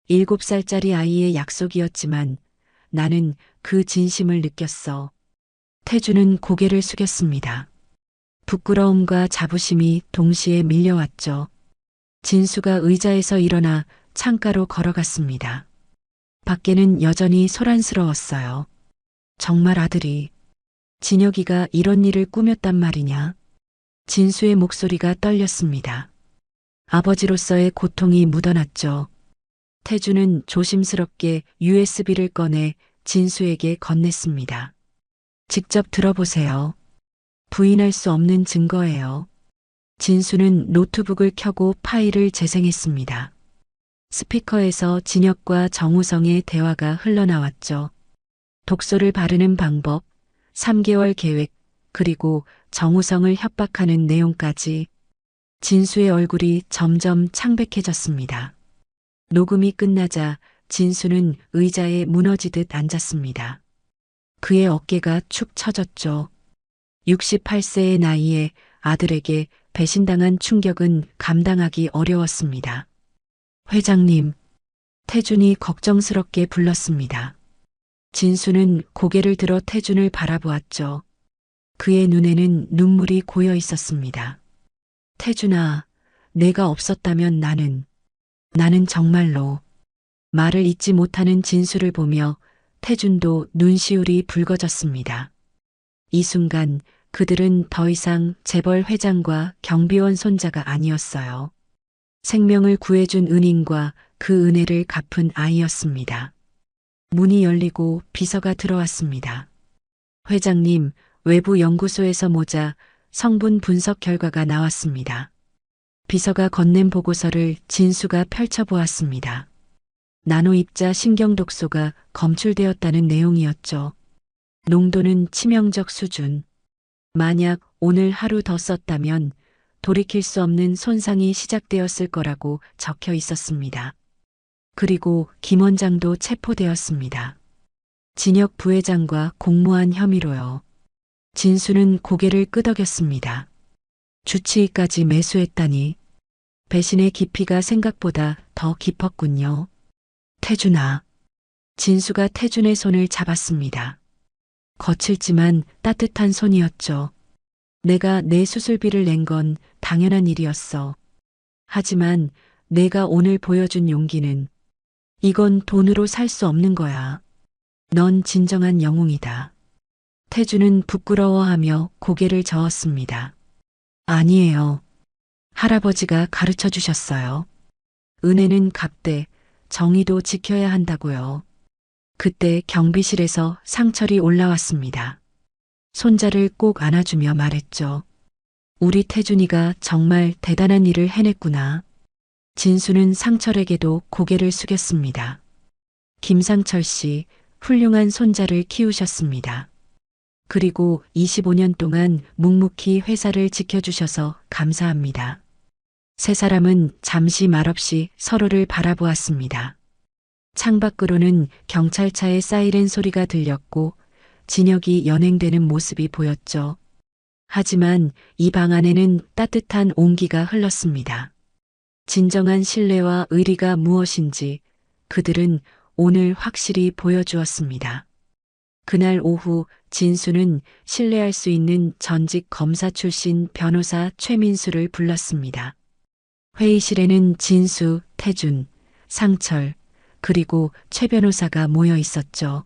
7살짜리 아이의 약속이었지만 나는 그 진심을 느꼈어. 태주는 고개를 숙였습니다. 부끄러움과 자부심이 동시에 밀려왔죠. 진수가 의자에서 일어나 창가로 걸어갔습니다. 밖에는 여전히 소란스러웠어요. 정말 아들이, 진혁이가 이런 일을 꾸몄단 말이냐? 진수의 목소리가 떨렸습니다. 아버지로서의 고통이 묻어났죠. 태주는 조심스럽게 USB를 꺼내 진수에게 건넸습니다. 직접 들어보세요. 부인할 수 없는 증거예요. 진수는 노트북을 켜고 파일을 재생했습니다. 스피커에서 진혁과 정우성의 대화가 흘러나왔죠. 독소를 바르는 방법, 3개월 계획, 그리고 정우성을 협박하는 내용까지. 진수의 얼굴이 점점 창백해졌습니다. 녹음이 끝나자 진수는 의자에 무너지듯 앉았습니다. 그의 어깨가 축 처졌죠. 68세의 나이에 아들에게 배신당한 충격은 감당하기 어려웠습니다. 회장님, 태준이 걱정스럽게 불렀습니다. 진수는 고개를 들어 태준을 바라보았죠. 그의 눈에는 눈물이 고여 있었습니다. 태준아, 내가 없었다면 나는 정말로. 말을 잇지 못하는 진수를 보며 태준도 눈시울이 붉어졌습니다. 이 순간 그들은 더 이상 재벌 회장과 경비원 손자가 아니었어요. 생명을 구해준 은인과 그 은혜를 갚은 아이였습니다. 문이 열리고 비서가 들어왔습니다. 회장님, 외부 연구소에서 모자 성분 분석 결과가 나왔습니다. 비서가 건넨 보고서를 진수가 펼쳐보았습니다. 나노입자 신경독소가 검출되었다는 내용이었죠. 농도는 치명적 수준. 만약 오늘 하루 더 썼다면 돌이킬 수 없는 손상이 시작되었을 거라고 적혀 있었습니다. 그리고 김 원장도 체포되었습니다. 진혁 부회장과 공모한 혐의로요. 진수는 고개를 끄덕였습니다. 주치의까지 매수했다니 배신의 깊이가 생각보다 더 깊었군요. 태준아. 진수가 태준의 손을 잡았습니다. 거칠지만 따뜻한 손이었죠. 내가 내 수술비를 낸 건 당연한 일이었어. 하지만 내가 오늘 보여준 용기는 이건 돈으로 살 수 없는 거야. 넌 진정한 영웅이다. 태준은 부끄러워하며 고개를 저었습니다. 아니에요. 할아버지가 가르쳐 주셨어요. 은혜는 갚되 정의도 지켜야 한다고요. 그때 경비실에서 상철이 올라왔습니다. 손자를 꼭 안아주며 말했죠. 우리 태준이가 정말 대단한 일을 해냈구나. 진수는 상철에게도 고개를 숙였습니다. 김상철 씨, 훌륭한 손자를 키우셨습니다. 그리고 25년 동안 묵묵히 회사를 지켜주셔서 감사합니다. 세 사람은 잠시 말없이 서로를 바라보았습니다. 창밖으로는 경찰차의 사이렌 소리가 들렸고 진혁이 연행되는 모습이 보였죠. 하지만 이 방 안에는 따뜻한 온기가 흘렀습니다. 진정한 신뢰와 의리가 무엇인지 그들은 오늘 확실히 보여주었습니다. 그날 오후 진수는 신뢰할 수 있는 전직 검사 출신 변호사 최민수를 불렀습니다. 회의실에는 진수, 태준, 상철, 그리고 최 변호사가 모여 있었죠.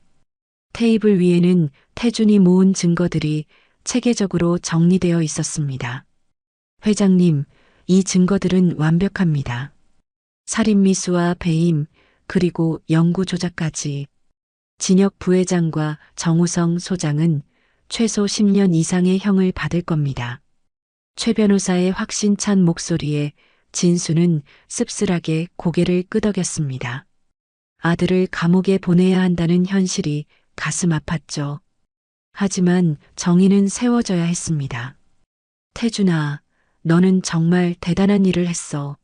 테이블 위에는 태준이 모은 증거들이 체계적으로 정리되어 있었습니다. 회장님, 이 증거들은 완벽합니다. 살인미수와 배임, 그리고 연구 조작까지. 진혁 부회장과 정우성 소장은 최소 10년 이상의 형을 받을 겁니다. 최 변호사의 확신찬 목소리에 진수는 씁쓸하게 고개를 끄덕였습니다. 아들을 감옥에 보내야 한다는 현실이 가슴 아팠죠. 하지만 정의는 세워져야 했습니다. 태준아, 너는 정말 대단한 일을 했어.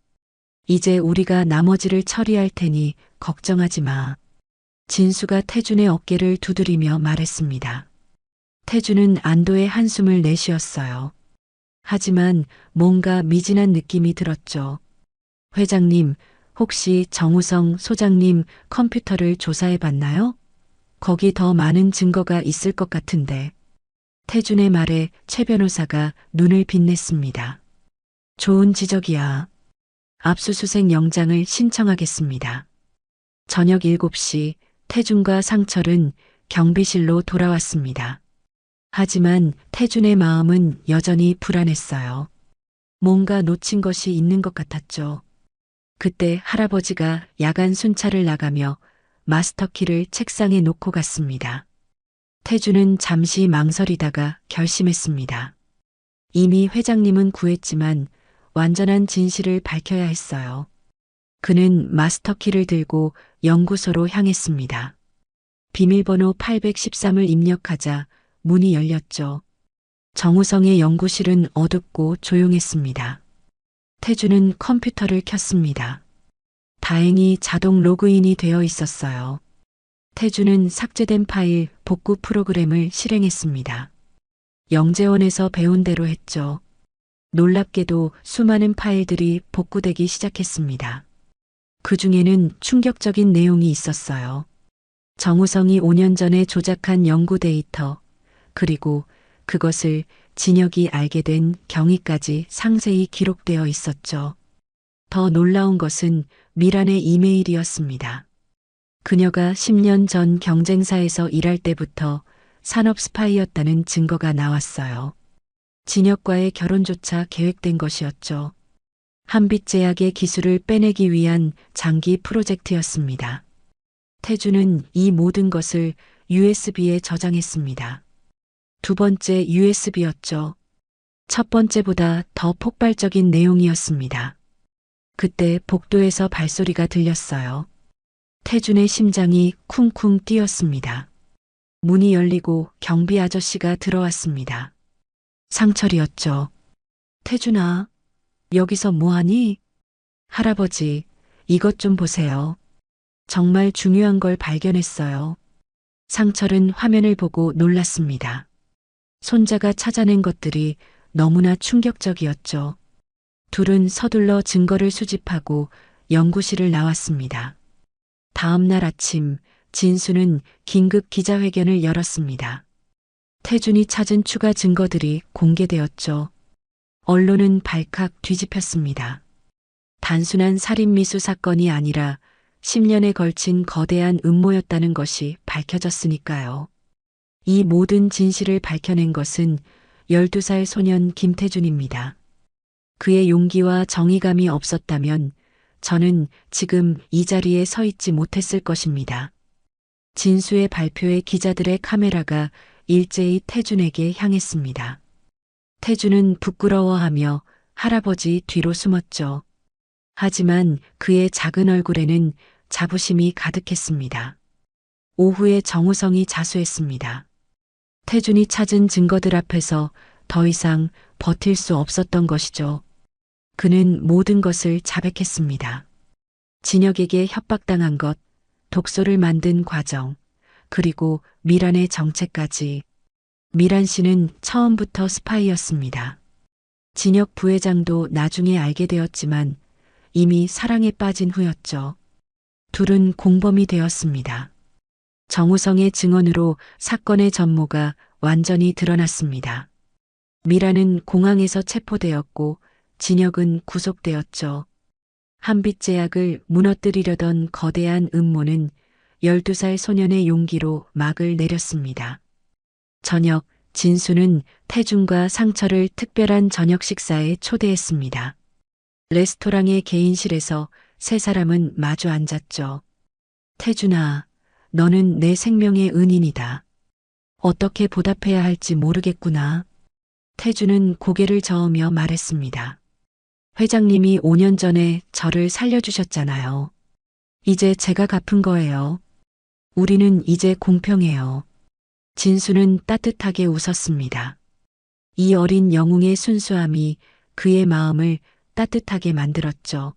이제 우리가 나머지를 처리할 테니 걱정하지 마. 진수가 태준의 어깨를 두드리며 말했습니다. 태준은 안도의 한숨을 내쉬었어요. 하지만 뭔가 미진한 느낌이 들었죠. 회장님, 혹시 정우성 소장님 컴퓨터를 조사해 봤나요? 거기 더 많은 증거가 있을 것 같은데. 태준의 말에 최 변호사가 눈을 빛냈습니다. 좋은 지적이야. 압수수색 영장을 신청하겠습니다. 저녁 7시 태준과 상철은 경비실로 돌아왔습니다. 하지만 태준의 마음은 여전히 불안했어요. 뭔가 놓친 것이 있는 것 같았죠. 그때 할아버지가 야간 순찰을 나가며 마스터키를 책상에 놓고 갔습니다. 태준은 잠시 망설이다가 결심했습니다. 이미 회장님은 구했지만 완전한 진실을 밝혀야 했어요. 그는 마스터키를 들고 연구소로 향했습니다. 비밀번호 813을 입력하자 문이 열렸죠. 정우성의 연구실은 어둡고 조용했습니다. 태주는 컴퓨터를 켰습니다. 다행히 자동 로그인이 되어 있었어요. 태주는 삭제된 파일 복구 프로그램을 실행했습니다. 영재원에서 배운 대로 했죠. 놀랍게도 수많은 파일들이 복구되기 시작했습니다. 그 중에는 충격적인 내용이 있었어요. 정우성이 5년 전에 조작한 연구 데이터, 그리고 그것을 진혁이 알게 된 경위까지 상세히 기록되어 있었죠. 더 놀라운 것은 미란의 이메일이었습니다. 그녀가 10년 전 경쟁사에서 일할 때부터 산업 스파이였다는 증거가 나왔어요. 진혁과의 결혼조차 계획된 것이었죠. 한빛제약의 기술을 빼내기 위한 장기 프로젝트였습니다. 태주는 이 모든 것을 USB에 저장했습니다. 두 번째 USB였죠. 첫 번째보다 더 폭발적인 내용이었습니다. 그때 복도에서 발소리가 들렸어요. 태준의 심장이 쿵쿵 뛰었습니다. 문이 열리고 경비 아저씨가 들어왔습니다. 상철이었죠. 태준아, 여기서 뭐하니? 할아버지, 이것 좀 보세요. 정말 중요한 걸 발견했어요. 상철은 화면을 보고 놀랐습니다. 손자가 찾아낸 것들이 너무나 충격적이었죠. 둘은 서둘러 증거를 수집하고 연구실을 나왔습니다. 다음 날 아침, 진수는 긴급 기자회견을 열었습니다. 태준이 찾은 추가 증거들이 공개되었죠. 언론은 발칵 뒤집혔습니다. 단순한 살인미수 사건이 아니라 10년에 걸친 거대한 음모였다는 것이 밝혀졌으니까요. 이 모든 진실을 밝혀낸 것은 12살 소년 김태준입니다. 그의 용기와 정의감이 없었다면 저는 지금 이 자리에 서 있지 못했을 것입니다. 진수의 발표에 기자들의 카메라가 일제히 태준에게 향했습니다. 태준은 부끄러워하며 할아버지 뒤로 숨었죠. 하지만 그의 작은 얼굴에는 자부심이 가득했습니다. 오후에 정우성이 자수했습니다. 태준이 찾은 증거들 앞에서 더 이상 버틸 수 없었던 것이죠. 그는 모든 것을 자백했습니다. 진혁에게 협박당한 것, 독소를 만든 과정, 그리고 미란의 정체까지. 미란 씨는 처음부터 스파이였습니다. 진혁 부회장도 나중에 알게 되었지만 이미 사랑에 빠진 후였죠. 둘은 공범이 되었습니다. 정우성의 증언으로 사건의 전모가 완전히 드러났습니다. 미란은 공항에서 체포되었고 진혁은 구속되었죠. 한빛제약을 무너뜨리려던 거대한 음모는 12살 소년의 용기로 막을 내렸습니다. 저녁, 진수는 태준과 상철을 특별한 저녁 식사에 초대했습니다. 레스토랑의 개인실에서 세 사람은 마주 앉았죠. 태준아, 너는 내 생명의 은인이다. 어떻게 보답해야 할지 모르겠구나. 태준은 고개를 저으며 말했습니다. 회장님이 5년 전에 저를 살려주셨잖아요. 이제 제가 갚은 거예요. 우리는 이제 공평해요. 진수는 따뜻하게 웃었습니다. 이 어린 영웅의 순수함이 그의 마음을 따뜻하게 만들었죠.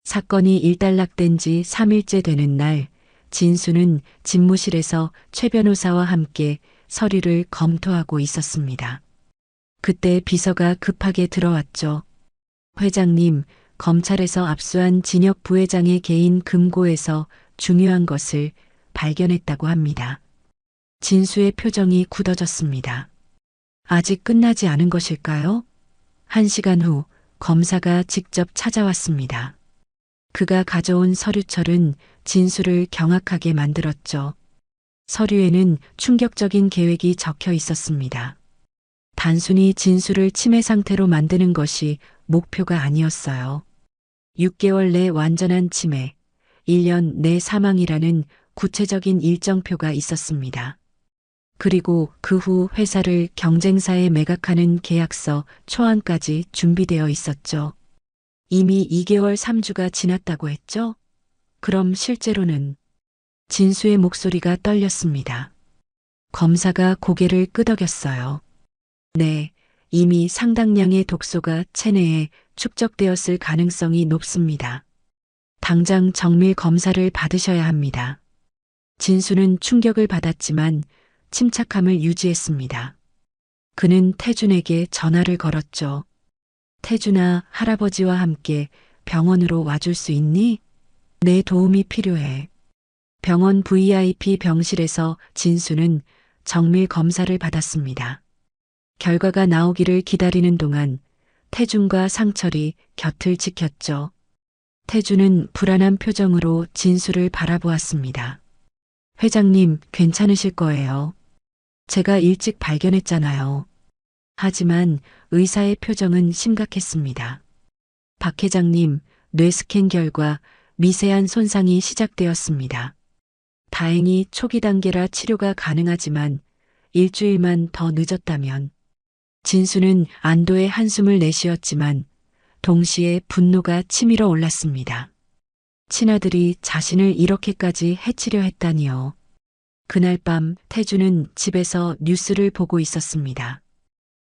사건이 일단락된 지 3일째 되는 날, 진수는 집무실에서 최 변호사와 함께 서류를 검토하고 있었습니다. 그때 비서가 급하게 들어왔죠. 회장님, 검찰에서 압수한 진혁 부회장의 개인 금고에서 중요한 것을 발견했다고 합니다. 진수의 표정이 굳어졌습니다. 아직 끝나지 않은 것일까요? 1시간 후 검사가 직접 찾아왔습니다. 그가 가져온 서류철은 진수를 경악하게 만들었죠. 서류에는 충격적인 계획이 적혀 있었습니다. 단순히 진수를 치매 상태로 만드는 것이 목표가 아니었어요. 6개월 내 완전한 치매, 1년 내 사망이라는 구체적인 일정표가 있었습니다. 그리고 그 후 회사를 경쟁사에 매각하는 계약서 초안까지 준비되어 있었죠. 이미 2개월 3주가 지났다고 했죠? 그럼 실제로는 진수의 목소리가 떨렸습니다. 검사가 고개를 끄덕였어요. 네, 이미 상당량의 독소가 체내에 축적되었을 가능성이 높습니다. 당장 정밀 검사를 받으셔야 합니다. 진수는 충격을 받았지만 침착함을 유지했습니다. 그는 태준에게 전화를 걸었죠. 태준아, 할아버지와 함께 병원으로 와줄 수 있니? 내 도움이 필요해. 병원 VIP 병실에서 진수는 정밀 검사를 받았습니다. 결과가 나오기를 기다리는 동안 태준과 상철이 곁을 지켰죠. 태준은 불안한 표정으로 진수를 바라보았습니다. 회장님, 괜찮으실 거예요. 제가 일찍 발견했잖아요. 하지만 의사의 표정은 심각했습니다. 박 회장님, 뇌스캔 결과 미세한 손상이 시작되었습니다. 다행히 초기 단계라 치료가 가능하지만 일주일만 더 늦었다면. 진수는 안도의 한숨을 내쉬었지만 동시에 분노가 치밀어 올랐습니다. 친아들이 자신을 이렇게까지 해치려 했다니요. 그날 밤 태주는 집에서 뉴스를 보고 있었습니다.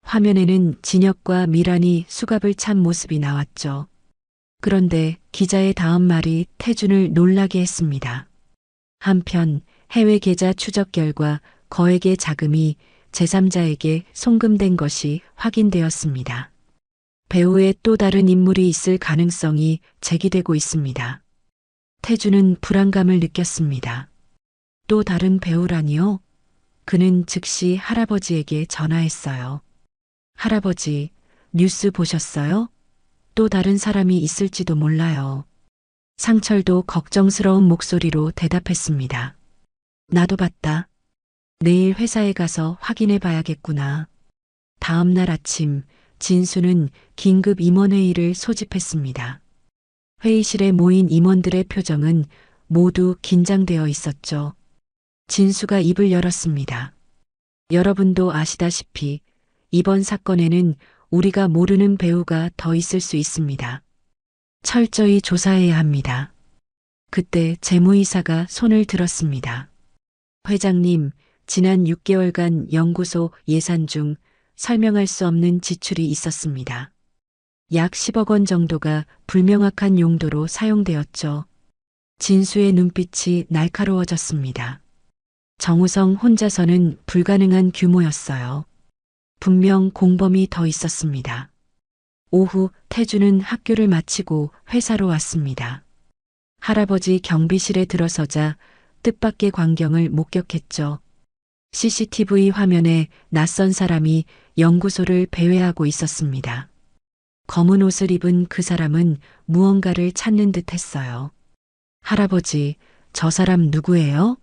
화면에는 진혁과 미란이 수갑을 찬 모습이 나왔죠. 그런데 기자의 다음 말이 태준을 놀라게 했습니다. 한편 해외 계좌 추적 결과 거액의 자금이 제3자에게 송금된 것이 확인되었습니다. 배우의 또 다른 인물이 있을 가능성이 제기되고 있습니다. 태준은 불안감을 느꼈습니다. 또 다른 배우라니요? 그는 즉시 할아버지에게 전화했어요. 할아버지, 뉴스 보셨어요? 또 다른 사람이 있을지도 몰라요. 상철도 걱정스러운 목소리로 대답했습니다. 나도 봤다. 내일 회사에 가서 확인해 봐야겠구나. 다음 날 아침 진수는 긴급 임원회의를 소집했습니다. 회의실에 모인 임원들의 표정은 모두 긴장되어 있었죠. 진수가 입을 열었습니다. 여러분도 아시다시피 이번 사건에는 우리가 모르는 배우가 더 있을 수 있습니다. 철저히 조사해야 합니다. 그때 재무이사가 손을 들었습니다. 회장님, 지난 6개월간 연구소 예산 중 설명할 수 없는 지출이 있었습니다. 약 10억 원 정도가 불명확한 용도로 사용되었죠. 진수의 눈빛이 날카로워졌습니다. 정우성 혼자서는 불가능한 규모였어요. 분명 공범이 더 있었습니다. 오후 태주는 학교를 마치고 회사로 왔습니다. 할아버지 경비실에 들어서자 뜻밖의 광경을 목격했죠. CCTV 화면에 낯선 사람이 연구소를 배회하고 있었습니다. 검은 옷을 입은 그 사람은 무언가를 찾는 듯 했어요. 할아버지, 저 사람 누구예요?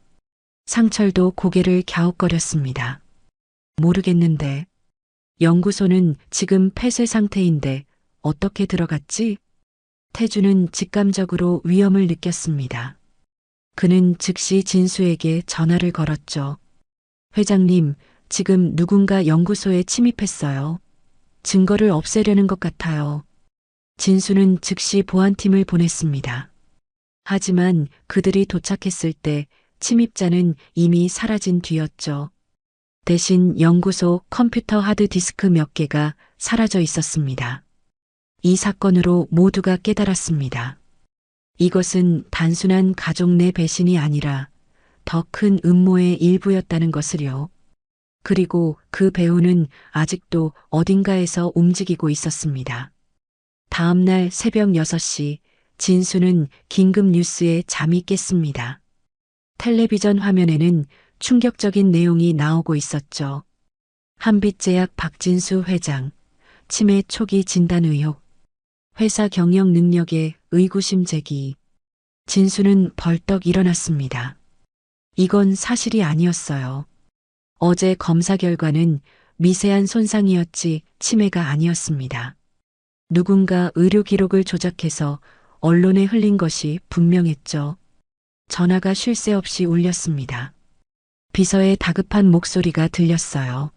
상철도 고개를 갸웃거렸습니다. 모르겠는데. 연구소는 지금 폐쇄 상태인데 어떻게 들어갔지? 태주는 직감적으로 위험을 느꼈습니다. 그는 즉시 진수에게 전화를 걸었죠. 회장님, 지금 누군가 연구소에 침입했어요. 증거를 없애려는 것 같아요. 진수는 즉시 보안팀을 보냈습니다. 하지만 그들이 도착했을 때 침입자는 이미 사라진 뒤였죠. 대신 연구소 컴퓨터 하드디스크 몇 개가 사라져 있었습니다. 이 사건으로 모두가 깨달았습니다. 이것은 단순한 가족 내 배신이 아니라 더 큰 음모의 일부였다는 것을요. 그리고 그 배우는 아직도 어딘가에서 움직이고 있었습니다. 다음 날 새벽 6시 진수는 긴급 뉴스에 잠이 깼습니다. 텔레비전 화면에는 충격적인 내용이 나오고 있었죠. 한빛제약 박진수 회장, 치매 초기 진단 의혹, 회사 경영 능력에 의구심 제기. 진수는 벌떡 일어났습니다. 이건 사실이 아니었어요. 어제 검사 결과는 미세한 손상이었지 치매가 아니었습니다. 누군가 의료 기록을 조작해서 언론에 흘린 것이 분명했죠. 전화가 쉴 새 없이 울렸습니다. 비서의 다급한 목소리가 들렸어요.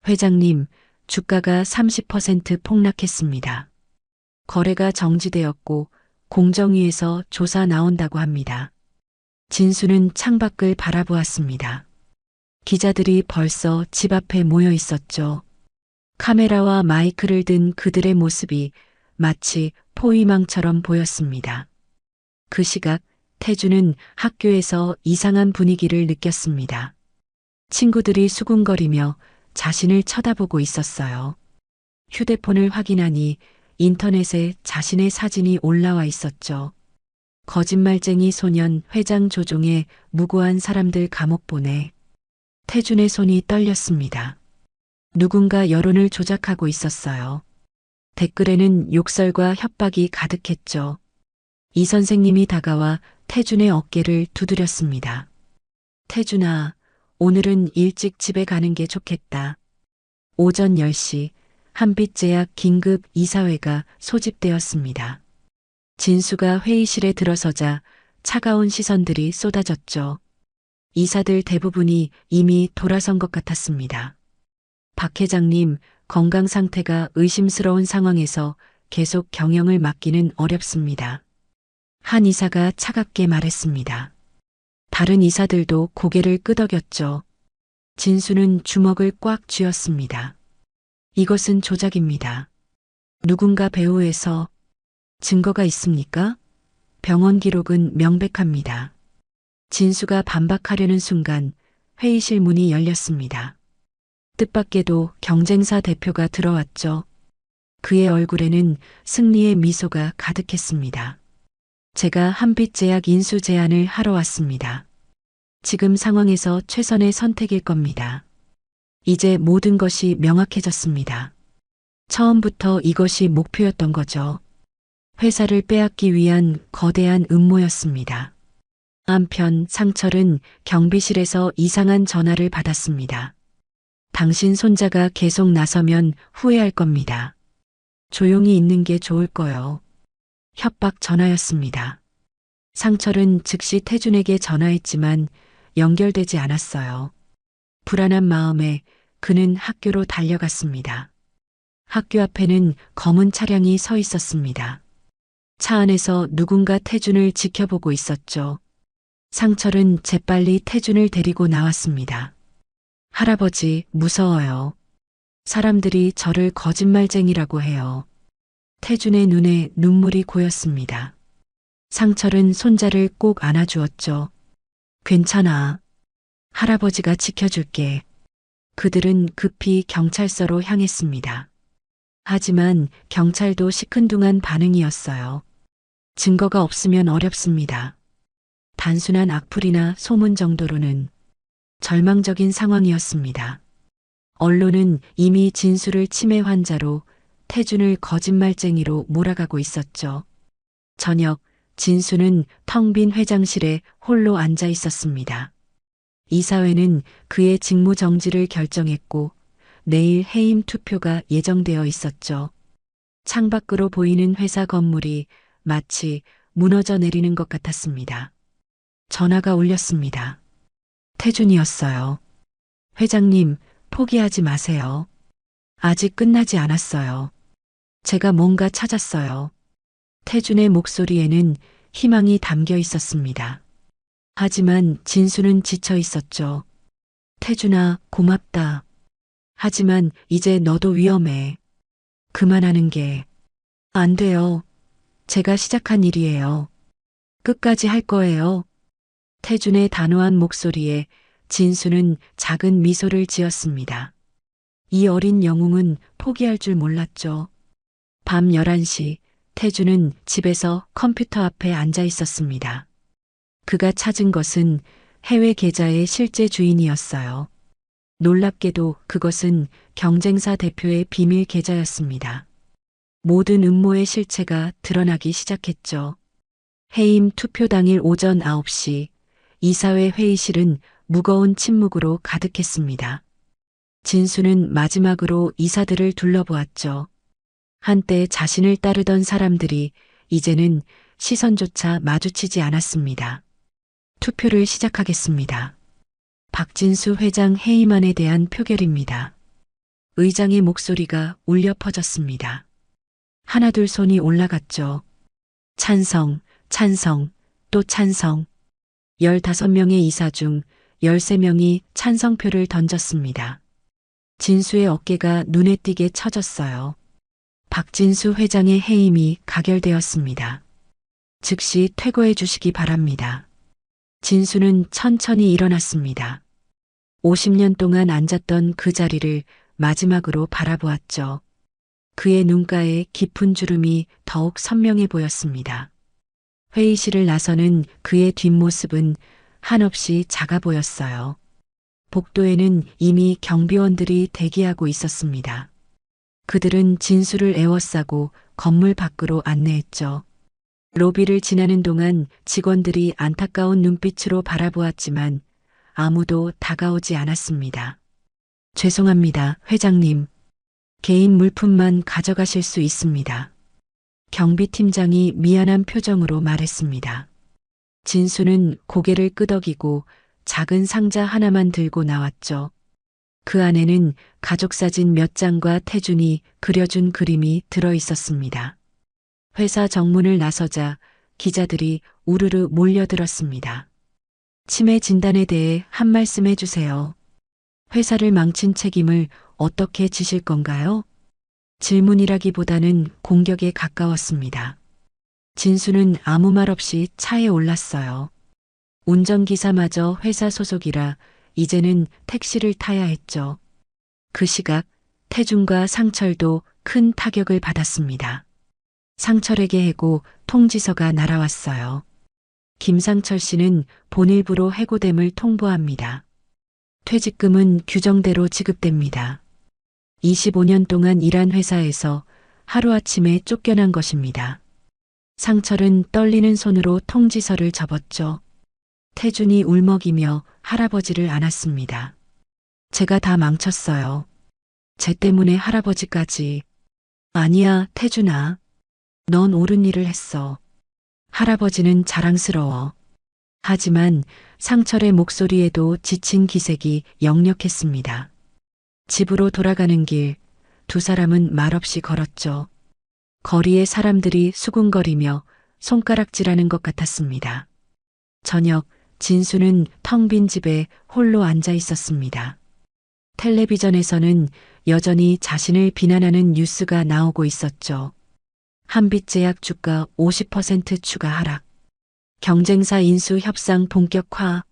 회장님, 주가가 30% 폭락했습니다. 거래가 정지되었고 공정위에서 조사 나온다고 합니다. 진수는 창밖을 바라보았습니다. 기자들이 벌써 집 앞에 모여 있었죠. 카메라와 마이크를 든 그들의 모습이 마치 포위망처럼 보였습니다. 그 시각 태주는 학교에서 이상한 분위기를 느꼈습니다. 친구들이 수군거리며 자신을 쳐다보고 있었어요. 휴대폰을 확인하니 인터넷에 자신의 사진이 올라와 있었죠. 거짓말쟁이 소년 회장 조종에 무고한 사람들 감옥 보내. 태준의 손이 떨렸습니다. 누군가 여론을 조작하고 있었어요. 댓글에는 욕설과 협박이 가득했죠. 이 선생님이 다가와 태준의 어깨를 두드렸습니다. 태준아, 오늘은 일찍 집에 가는 게 좋겠다. 오전 10시 한빛제약 긴급 이사회가 소집되었습니다. 진수가 회의실에 들어서자 차가운 시선들이 쏟아졌죠. 이사들 대부분이 이미 돌아선 것 같았습니다. 박 회장님, 건강 상태가 의심스러운 상황에서 계속 경영을 맡기는 어렵습니다. 한 이사가 차갑게 말했습니다. 다른 이사들도 고개를 끄덕였죠. 진수는 주먹을 꽉 쥐었습니다. 이것은 조작입니다. 누군가 배후에서 증거가 있습니까? 병원 기록은 명백합니다. 진수가 반박하려는 순간 회의실 문이 열렸습니다. 뜻밖에도 경쟁사 대표가 들어왔죠. 그의 얼굴에는 승리의 미소가 가득했습니다. 제가 한빛제약 인수 제안을 하러 왔습니다. 지금 상황에서 최선의 선택일 겁니다. 이제 모든 것이 명확해졌습니다. 처음부터 이것이 목표였던 거죠. 회사를 빼앗기 위한 거대한 음모였습니다. 한편 상철은 경비실에서 이상한 전화를 받았습니다. 당신 손자가 계속 나서면 후회할 겁니다. 조용히 있는 게 좋을 거요. 협박 전화였습니다. 상철은 즉시 태준에게 전화했지만 연결되지 않았어요. 불안한 마음에 그는 학교로 달려갔습니다. 학교 앞에는 검은 차량이 서 있었습니다. 차 안에서 누군가 태준을 지켜보고 있었죠. 상철은 재빨리 태준을 데리고 나왔습니다. 할아버지, 무서워요. 사람들이 저를 거짓말쟁이라고 해요. 태준의 눈에 눈물이 고였습니다. 상철은 손자를 꼭 안아주었죠. 괜찮아. 할아버지가 지켜줄게. 그들은 급히 경찰서로 향했습니다. 하지만 경찰도 시큰둥한 반응이었어요. 증거가 없으면 어렵습니다. 단순한 악플이나 소문 정도로는 절망적인 상황이었습니다. 언론은 이미 진수를 치매 환자로 태준을 거짓말쟁이로 몰아가고 있었죠. 저녁, 진수는 텅 빈 회장실에 홀로 앉아 있었습니다. 이사회는 그의 직무 정지를 결정했고 내일 해임 투표가 예정되어 있었죠. 창밖으로 보이는 회사 건물이 마치 무너져 내리는 것 같았습니다. 전화가 울렸습니다. 태준이었어요. 회장님, 포기하지 마세요. 아직 끝나지 않았어요. 제가 뭔가 찾았어요. 태준의 목소리에는 희망이 담겨 있었습니다. 하지만 진수는 지쳐 있었죠. 태준아, 고맙다. 하지만 이제 너도 위험해. 그만하는 게 안 돼요. 제가 시작한 일이에요. 끝까지 할 거예요. 태준의 단호한 목소리에 진수는 작은 미소를 지었습니다. 이 어린 영웅은 포기할 줄 몰랐죠. 밤 11시 태준은 집에서 컴퓨터 앞에 앉아 있었습니다. 그가 찾은 것은 해외 계좌의 실제 주인이었어요. 놀랍게도 그것은 경쟁사 대표의 비밀 계좌였습니다. 모든 음모의 실체가 드러나기 시작했죠. 해임 투표 당일 오전 9시 이사회 회의실은 무거운 침묵으로 가득했습니다. 진수는 마지막으로 이사들을 둘러보았죠. 한때 자신을 따르던 사람들이 이제는 시선조차 마주치지 않았습니다. 투표를 시작하겠습니다. 박진수 회장 해임안에 대한 표결입니다. 의장의 목소리가 울려 퍼졌습니다. 하나둘 손이 올라갔죠. 찬성, 찬성, 또 찬성. 15명의 이사 중 13명이 찬성표를 던졌습니다. 진수의 어깨가 눈에 띄게 처졌어요. 박진수 회장의 해임이 가결되었습니다. 즉시 퇴거해 주시기 바랍니다. 진수는 천천히 일어났습니다. 50년 동안 앉았던 그 자리를 마지막으로 바라보았죠. 그의 눈가에 깊은 주름이 더욱 선명해 보였습니다. 회의실을 나서는 그의 뒷모습은 한없이 작아 보였어요. 복도에는 이미 경비원들이 대기하고 있었습니다. 그들은 진수를 에워싸고 건물 밖으로 안내했죠. 로비를 지나는 동안 직원들이 안타까운 눈빛으로 바라보았지만 아무도 다가오지 않았습니다. 죄송합니다, 회장님. 개인 물품만 가져가실 수 있습니다. 경비팀장이 미안한 표정으로 말했습니다. 진수는 고개를 끄덕이고 작은 상자 하나만 들고 나왔죠. 그 안에는 가족사진 몇 장과 태준이 그려준 그림이 들어 있었습니다. 회사 정문을 나서자 기자들이 우르르 몰려들었습니다. 치매 진단에 대해 한 말씀 해주세요. 회사를 망친 책임을 어떻게 지실 건가요? 질문이라기보다는 공격에 가까웠습니다. 진수는 아무 말 없이 차에 올랐어요. 운전기사마저 회사 소속이라 이제는 택시를 타야 했죠. 그 시각 태준과 상철도 큰 타격을 받았습니다. 상철에게 해고 통지서가 날아왔어요. 김상철 씨는 본일부로 해고됨을 통보합니다. 퇴직금은 규정대로 지급됩니다. 25년 동안 일한 회사에서 하루아침에 쫓겨난 것입니다. 상철은 떨리는 손으로 통지서를 접었죠. 태준이 울먹이며 할아버지를 안았습니다. 제가 다 망쳤어요. 쟤 때문에 할아버지까지. 아니야, 태준아. 넌 옳은 일을 했어. 할아버지는 자랑스러워. 하지만 상철의 목소리에도 지친 기색이 역력했습니다. 집으로 돌아가는 길, 두 사람은 말없이 걸었죠. 거리에 사람들이 수군거리며 손가락질하는 것 같았습니다. 저녁, 진수는 텅 빈 집에 홀로 앉아 있었습니다. 텔레비전에서는 여전히 자신을 비난하는 뉴스가 나오고 있었죠. 한빛제약 주가 50% 추가 하락. 경쟁사 인수 협상 본격화.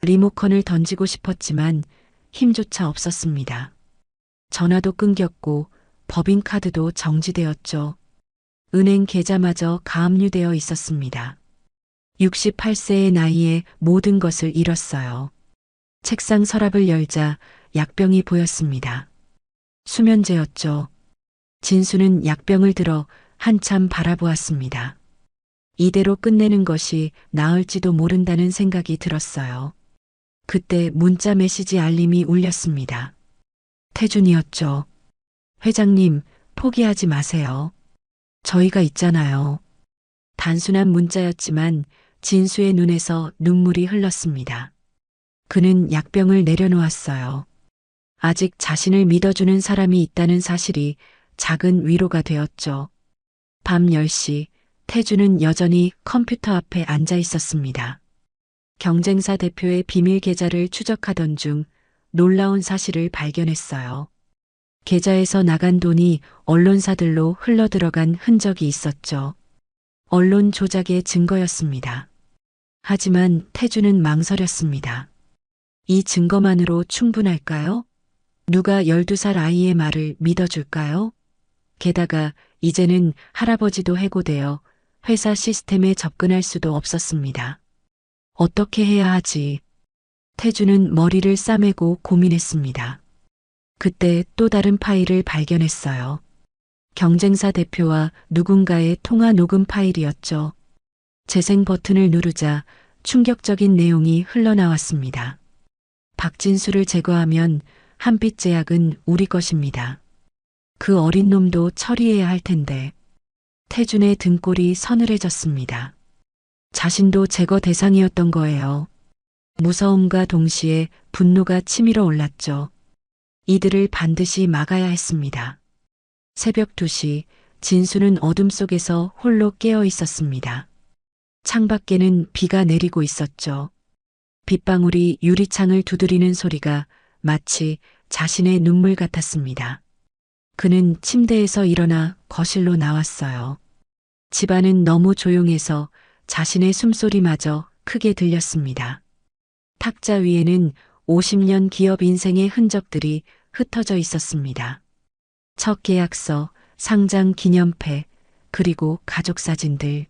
리모컨을 던지고 싶었지만 힘조차 없었습니다. 전화도 끊겼고 법인카드도 정지되었죠. 은행 계좌마저 가압류되어 있었습니다. 68세의 나이에 모든 것을 잃었어요. 책상 서랍을 열자 약병이 보였습니다. 수면제였죠. 진수는 약병을 들어 한참 바라보았습니다. 이대로 끝내는 것이 나을지도 모른다는 생각이 들었어요. 그때 문자 메시지 알림이 울렸습니다. 태준이었죠. 회장님, 포기하지 마세요. 저희가 있잖아요. 단순한 문자였지만 진수의 눈에서 눈물이 흘렀습니다. 그는 약병을 내려놓았어요. 아직 자신을 믿어주는 사람이 있다는 사실이 작은 위로가 되었죠. 밤 10시, 태준은 여전히 컴퓨터 앞에 앉아 있었습니다. 경쟁사 대표의 비밀 계좌를 추적하던 중 놀라운 사실을 발견했어요. 계좌에서 나간 돈이 언론사들로 흘러들어간 흔적이 있었죠. 언론 조작의 증거였습니다. 하지만 태준은 망설였습니다. 이 증거만으로 충분할까요? 누가 12살 아이의 말을 믿어줄까요? 게다가 이제는 할아버지도 해고되어 회사 시스템에 접근할 수도 없었습니다. 어떻게 해야 하지? 태준은 머리를 싸매고 고민했습니다. 그때 또 다른 파일을 발견했어요. 경쟁사 대표와 누군가의 통화 녹음 파일이었죠. 재생 버튼을 누르자 충격적인 내용이 흘러나왔습니다. 박진수를 제거하면 한빛제약은 우리 것입니다. 그 어린 놈도 처리해야 할 텐데. 태준의 등골이 서늘해졌습니다. 자신도 제거 대상이었던 거예요. 무서움과 동시에 분노가 치밀어 올랐죠. 이들을 반드시 막아야 했습니다. 새벽 2시 진수는 어둠 속에서 홀로 깨어 있었습니다. 창밖에는 비가 내리고 있었죠. 빗방울이 유리창을 두드리는 소리가 마치 자신의 눈물 같았습니다. 그는 침대에서 일어나 거실로 나왔어요. 집안은 너무 조용해서 자신의 숨소리마저 크게 들렸습니다. 탁자 위에는 50년 기업 인생의 흔적들이 흩어져 있었습니다. 첫 계약서, 상장 기념패, 그리고 가족 사진들.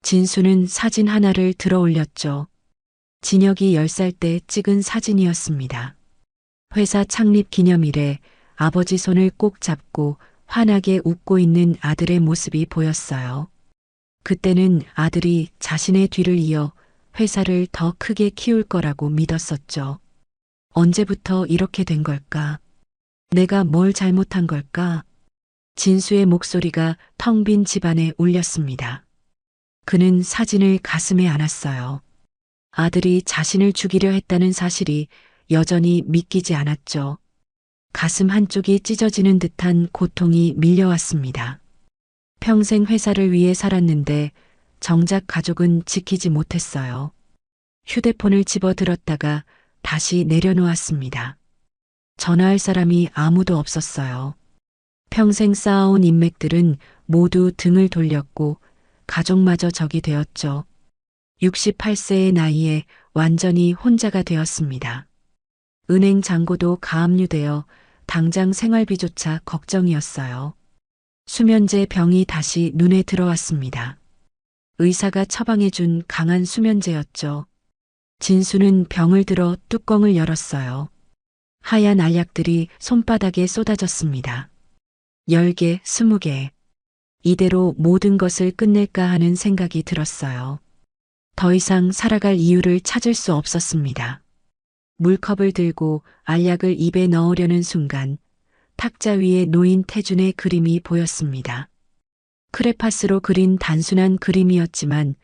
진수는 사진 하나를 들어 올렸죠. 진혁이 10살 때 찍은 사진이었습니다. 회사 창립 기념일에 아버지 손을 꼭 잡고 환하게 웃고 있는 아들의 모습이 보였어요. 그때는 아들이 자신의 뒤를 이어 회사를 더 크게 키울 거라고 믿었었죠. 언제부터 이렇게 된 걸까? 내가 뭘 잘못한 걸까? 진수의 목소리가 텅 빈 집안에 울렸습니다. 그는 사진을 가슴에 안았어요. 아들이 자신을 죽이려 했다는 사실이 여전히 믿기지 않았죠. 가슴 한쪽이 찢어지는 듯한 고통이 밀려왔습니다. 평생 회사를 위해 살았는데 정작 가족은 지키지 못했어요. 휴대폰을 집어들었다가 다시 내려놓았습니다. 전화할 사람이 아무도 없었어요. 평생 쌓아온 인맥들은 모두 등을 돌렸고 가족마저 적이 되었죠. 68세의 나이에 완전히 혼자가 되었습니다. 은행 잔고도 가압류되어 당장 생활비조차 걱정이었어요. 수면제 병이 다시 눈에 들어왔습니다. 의사가 처방해준 강한 수면제였죠. 진수는 병을 들어 뚜껑을 열었어요. 하얀 알약들이 손바닥에 쏟아졌습니다. 10개, 20개. 이대로 모든 것을 끝낼까 하는 생각이 들었어요. 더 이상 살아갈 이유를 찾을 수 없었습니다. 물컵을 들고 알약을 입에 넣으려는 순간 탁자 위에 놓인 태준의 그림이 보였습니다. 크레파스로 그린 단순한 그림이었지만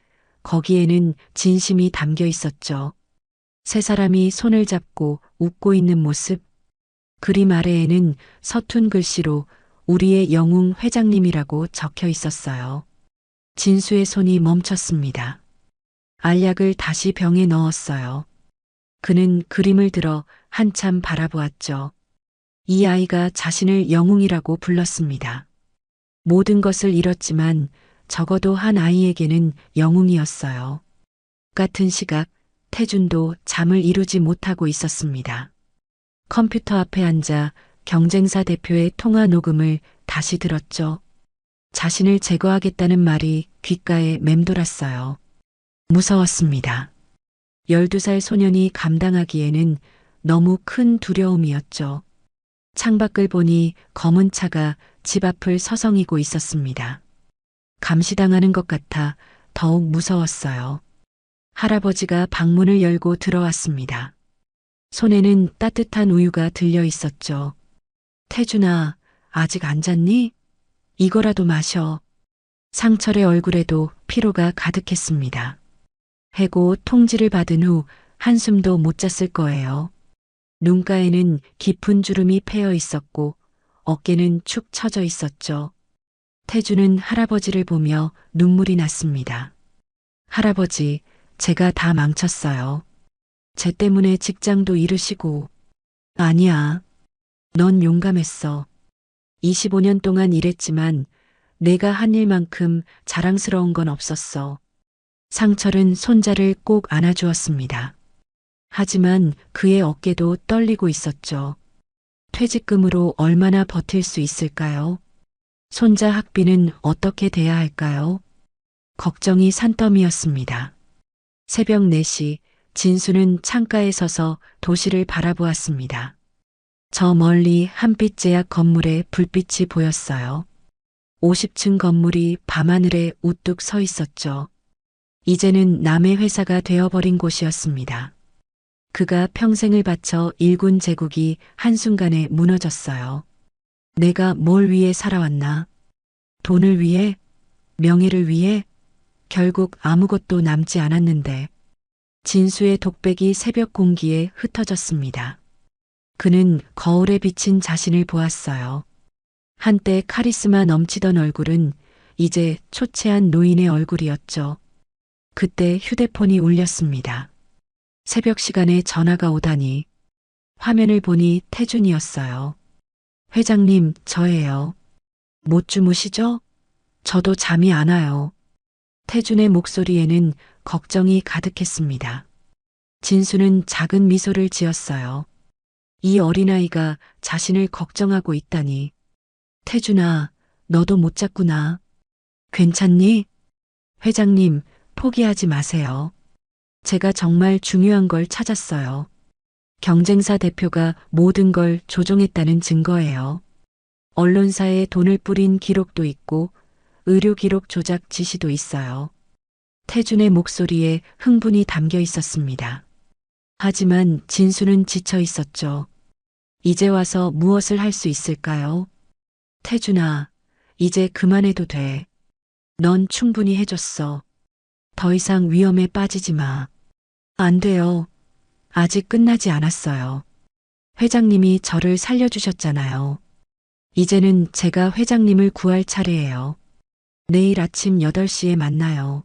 거기에는 진심이 담겨 있었죠. 세 사람이 손을 잡고 웃고 있는 모습. 그림 아래에는 서툰 글씨로 우리의 영웅 회장님이라고 적혀 있었어요. 진수의 손이 멈췄습니다. 알약을 다시 병에 넣었어요. 그는 그림을 들어 한참 바라보았죠. 이 아이가 자신을 영웅이라고 불렀습니다. 모든 것을 잃었지만 적어도 한 아이에게는 영웅이었어요. 같은 시각 태준도 잠을 이루지 못하고 있었습니다. 컴퓨터 앞에 앉아 경쟁사 대표의 통화 녹음을 다시 들었죠. 자신을 제거하겠다는 말이 귓가에 맴돌았어요. 무서웠습니다. 12살 소년이 감당하기에는 너무 큰 두려움이었죠. 창밖을 보니 검은 차가 집 앞을 서성이고 있었습니다. 감시당하는 것 같아 더욱 무서웠어요. 할아버지가 방문을 열고 들어왔습니다. 손에는 따뜻한 우유가 들려 있었죠. 태준아, 아직 안 잤니? 이거라도 마셔. 상철의 얼굴에도 피로가 가득했습니다. 해고 통지를 받은 후 한숨도 못 잤을 거예요. 눈가에는 깊은 주름이 패여 있었고 어깨는 축 처져 있었죠. 태준은 할아버지를 보며 눈물이 났습니다. 할아버지, 제가 다 망쳤어요. 쟤 때문에 직장도 잃으시고. 아니야. 넌 용감했어. 25년 동안 일했지만 내가 한 일만큼 자랑스러운 건 없었어. 상철은 손자를 꼭 안아주었습니다. 하지만 그의 어깨도 떨리고 있었죠. 퇴직금으로 얼마나 버틸 수 있을까요? 손자 학비는 어떻게 돼야 할까요? 걱정이 산더미였습니다. 새벽 4시 진수는 창가에 서서 도시를 바라보았습니다. 저 멀리 한빛 제약 건물에 불빛이 보였어요. 50층 건물이 밤하늘에 우뚝 서 있었죠. 이제는 남의 회사가 되어버린 곳이었습니다. 그가 평생을 바쳐 일군 제국이 한순간에 무너졌어요. 내가 뭘 위해 살아왔나? 돈을 위해? 명예를 위해? 결국 아무것도 남지 않았는데. 진수의 독백이 새벽 공기에 흩어졌습니다. 그는 거울에 비친 자신을 보았어요. 한때 카리스마 넘치던 얼굴은 이제 초췌한 노인의 얼굴이었죠. 그때 휴대폰이 울렸습니다. 새벽 시간에 전화가 오다니 화면을 보니 태준이었어요. 회장님, 저예요. 못 주무시죠? 저도 잠이 안 와요. 태준의 목소리에는 걱정이 가득했습니다. 진수는 작은 미소를 지었어요. 이 어린아이가 자신을 걱정하고 있다니. 태준아, 너도 못 잤구나. 괜찮니? 회장님, 포기하지 마세요. 제가 정말 중요한 걸 찾았어요. 경쟁사 대표가 모든 걸 조종했다는 증거예요. 언론사에 돈을 뿌린 기록도 있고 의료 기록 조작 지시도 있어요. 태준의 목소리에 흥분이 담겨 있었습니다. 하지만 진수는 지쳐 있었죠. 이제 와서 무엇을 할 수 있을까요? 태준아, 이제 그만해도 돼. 넌 충분히 해줬어. 더 이상 위험에 빠지지 마. 안 돼요. 아직 끝나지 않았어요. 회장님이 저를 살려주셨잖아요. 이제는 제가 회장님을 구할 차례예요. 내일 아침 8시에 만나요.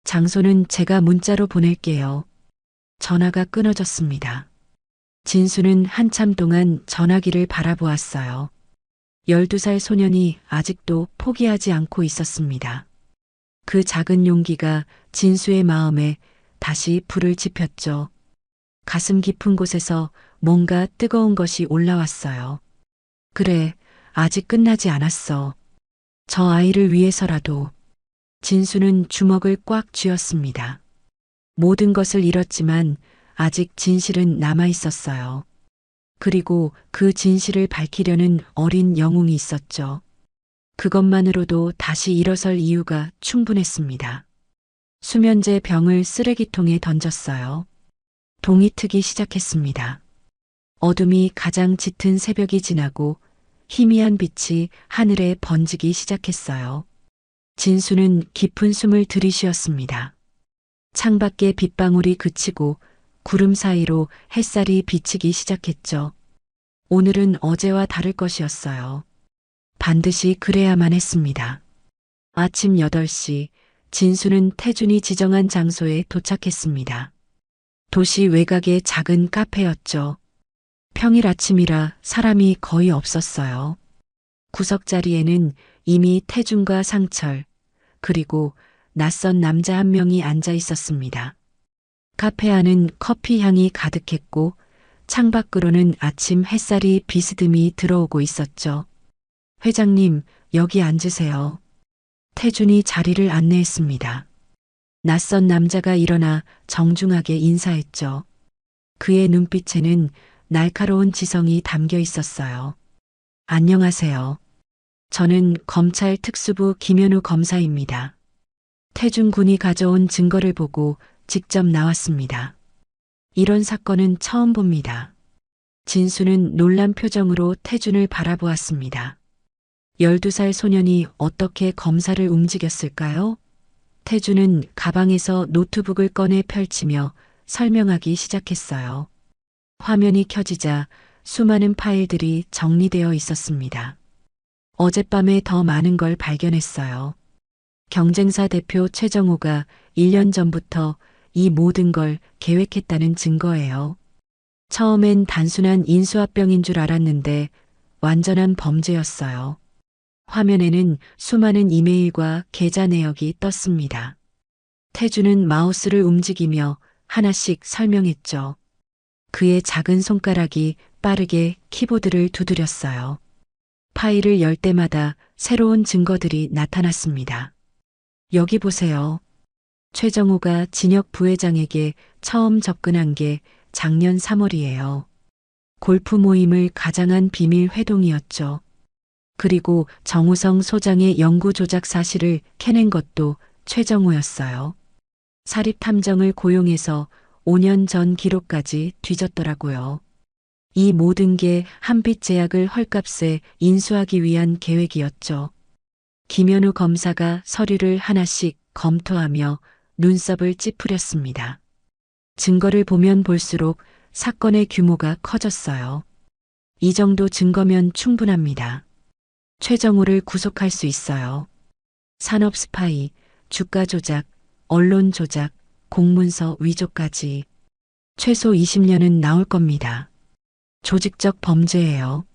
장소는 제가 문자로 보낼게요. 전화가 끊어졌습니다. 진수는 한참 동안 전화기를 바라보았어요. 12살 소년이 아직도 포기하지 않고 있었습니다. 그 작은 용기가 진수의 마음에 다시 불을 지폈죠. 가슴 깊은 곳에서 뭔가 뜨거운 것이 올라왔어요. 그래, 아직 끝나지 않았어. 저 아이를 위해서라도. 진수는 주먹을 꽉 쥐었습니다. 모든 것을 잃었지만 아직 진실은 남아 있었어요. 그리고 그 진실을 밝히려는 어린 영웅이 있었죠. 그것만으로도 다시 일어설 이유가 충분했습니다. 수면제 병을 쓰레기통에 던졌어요. 동이 트기 시작했습니다. 어둠이 가장 짙은 새벽이 지나고 희미한 빛이 하늘에 번지기 시작했어요. 진수는 깊은 숨을 들이쉬었습니다. 창밖에 빗방울이 그치고 구름 사이로 햇살이 비치기 시작했죠. 오늘은 어제와 다를 것이었어요. 반드시 그래야만 했습니다. 아침 8시, 진수는 태준이 지정한 장소에 도착했습니다. 도시 외곽의 작은 카페였죠. 평일 아침이라 사람이 거의 없었어요. 구석자리에는 이미 태준과 상철, 그리고 낯선 남자 한 명이 앉아 있었습니다. 카페 안은 커피 향이 가득했고 창밖으로는 아침 햇살이 비스듬히 들어오고 있었죠. 회장님, 여기 앉으세요. 태준이 자리를 안내했습니다. 낯선 남자가 일어나 정중하게 인사했죠. 그의 눈빛에는 날카로운 지성이 담겨 있었어요. 안녕하세요. 저는 검찰 특수부 김현우 검사입니다. 태준 군이 가져온 증거를 보고 직접 나왔습니다. 이런 사건은 처음 봅니다. 진수는 놀란 표정으로 태준을 바라보았습니다. 12살 소년이 어떻게 검사를 움직였을까요? 태준은 가방에서 노트북을 꺼내 펼치며 설명하기 시작했어요. 화면이 켜지자 수많은 파일들이 정리되어 있었습니다. 어젯밤에 더 많은 걸 발견했어요. 경쟁사 대표 최정호가 1년 전부터 이 모든 걸 계획했다는 증거예요. 처음엔 단순한 인수합병인 줄 알았는데 완전한 범죄였어요. 화면에는 수많은 이메일과 계좌 내역이 떴습니다. 태준은 마우스를 움직이며 하나씩 설명했죠. 그의 작은 손가락이 빠르게 키보드를 두드렸어요. 파일을 열 때마다 새로운 증거들이 나타났습니다. 여기 보세요. 최정호가 진혁 부회장에게 처음 접근한 게 작년 3월이에요. 골프 모임을 가장한 비밀 회동이었죠. 그리고 정우성 소장의 연구 조작 사실을 캐낸 것도 최정호였어요. 사립탐정을 고용해서 5년 전 기록까지 뒤졌더라고요. 이 모든 게 한빛 제약을 헐값에 인수하기 위한 계획이었죠. 김현우 검사가 서류를 하나씩 검토하며 눈썹을 찌푸렸습니다. 증거를 보면 볼수록 사건의 규모가 커졌어요. 이 정도 증거면 충분합니다. 최정우를 구속할 수 있어요. 산업 스파이, 주가 조작, 언론 조작, 공문서 위조까지 최소 20년은 나올 겁니다. 조직적 범죄예요.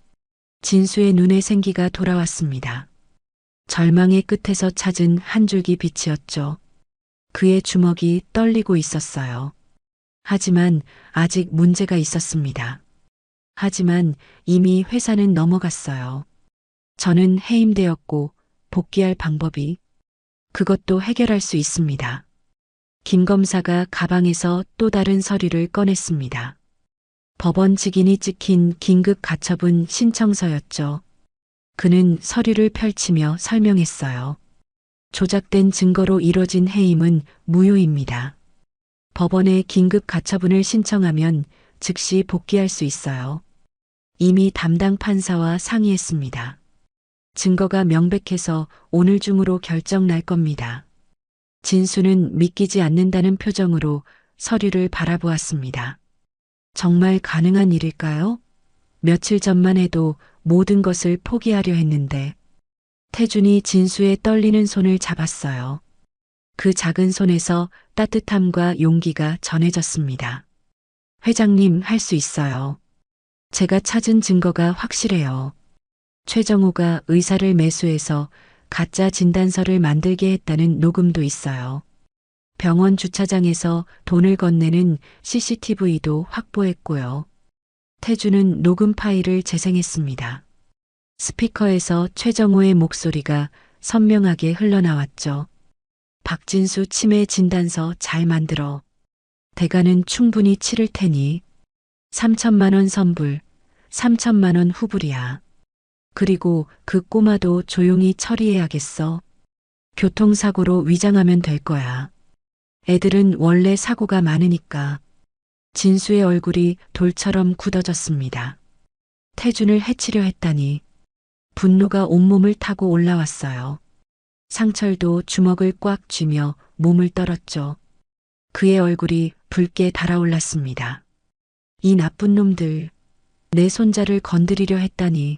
진수의 눈에 생기가 돌아왔습니다. 절망의 끝에서 찾은 한 줄기 빛이었죠. 그의 주먹이 떨리고 있었어요. 하지만 아직 문제가 있었습니다. 하지만 이미 회사는 넘어갔어요. 저는 해임되었고 복귀할 방법이 그것도 해결할 수 있습니다. 김 검사가 가방에서 또 다른 서류를 꺼냈습니다. 법원 직인이 찍힌 긴급 가처분 신청서였죠. 그는 서류를 펼치며 설명했어요. 조작된 증거로 이뤄진 해임은 무효입니다. 법원에 긴급 가처분을 신청하면 즉시 복귀할 수 있어요. 이미 담당 판사와 상의했습니다. 증거가 명백해서 오늘 중으로 결정 날 겁니다. 진수는 믿기지 않는다는 표정으로 서류를 바라보았습니다. 정말 가능한 일일까요? 며칠 전만 해도 모든 것을 포기하려 했는데 태준이 진수의 떨리는 손을 잡았어요. 그 작은 손에서 따뜻함과 용기가 전해졌습니다. 회장님, 할 수 있어요. 제가 찾은 증거가 확실해요. 최정우가 의사를 매수해서 가짜 진단서를 만들게 했다는 녹음도 있어요. 병원 주차장에서 돈을 건네는 CCTV도 확보했고요. 태주는 녹음 파일을 재생했습니다. 스피커에서 최정우의 목소리가 선명하게 흘러나왔죠. 박진수 치매 진단서 잘 만들어. 대가는 충분히 치를 테니 3천만 원 선불, 3천만 원 후불이야. 그리고 그 꼬마도 조용히 처리해야겠어. 교통사고로 위장하면 될 거야. 애들은 원래 사고가 많으니까. 진수의 얼굴이 돌처럼 굳어졌습니다. 태준을 해치려 했다니. 분노가 온몸을 타고 올라왔어요. 상철도 주먹을 꽉 쥐며 몸을 떨었죠. 그의 얼굴이 붉게 달아올랐습니다. 이 나쁜 놈들, 내 손자를 건드리려 했다니.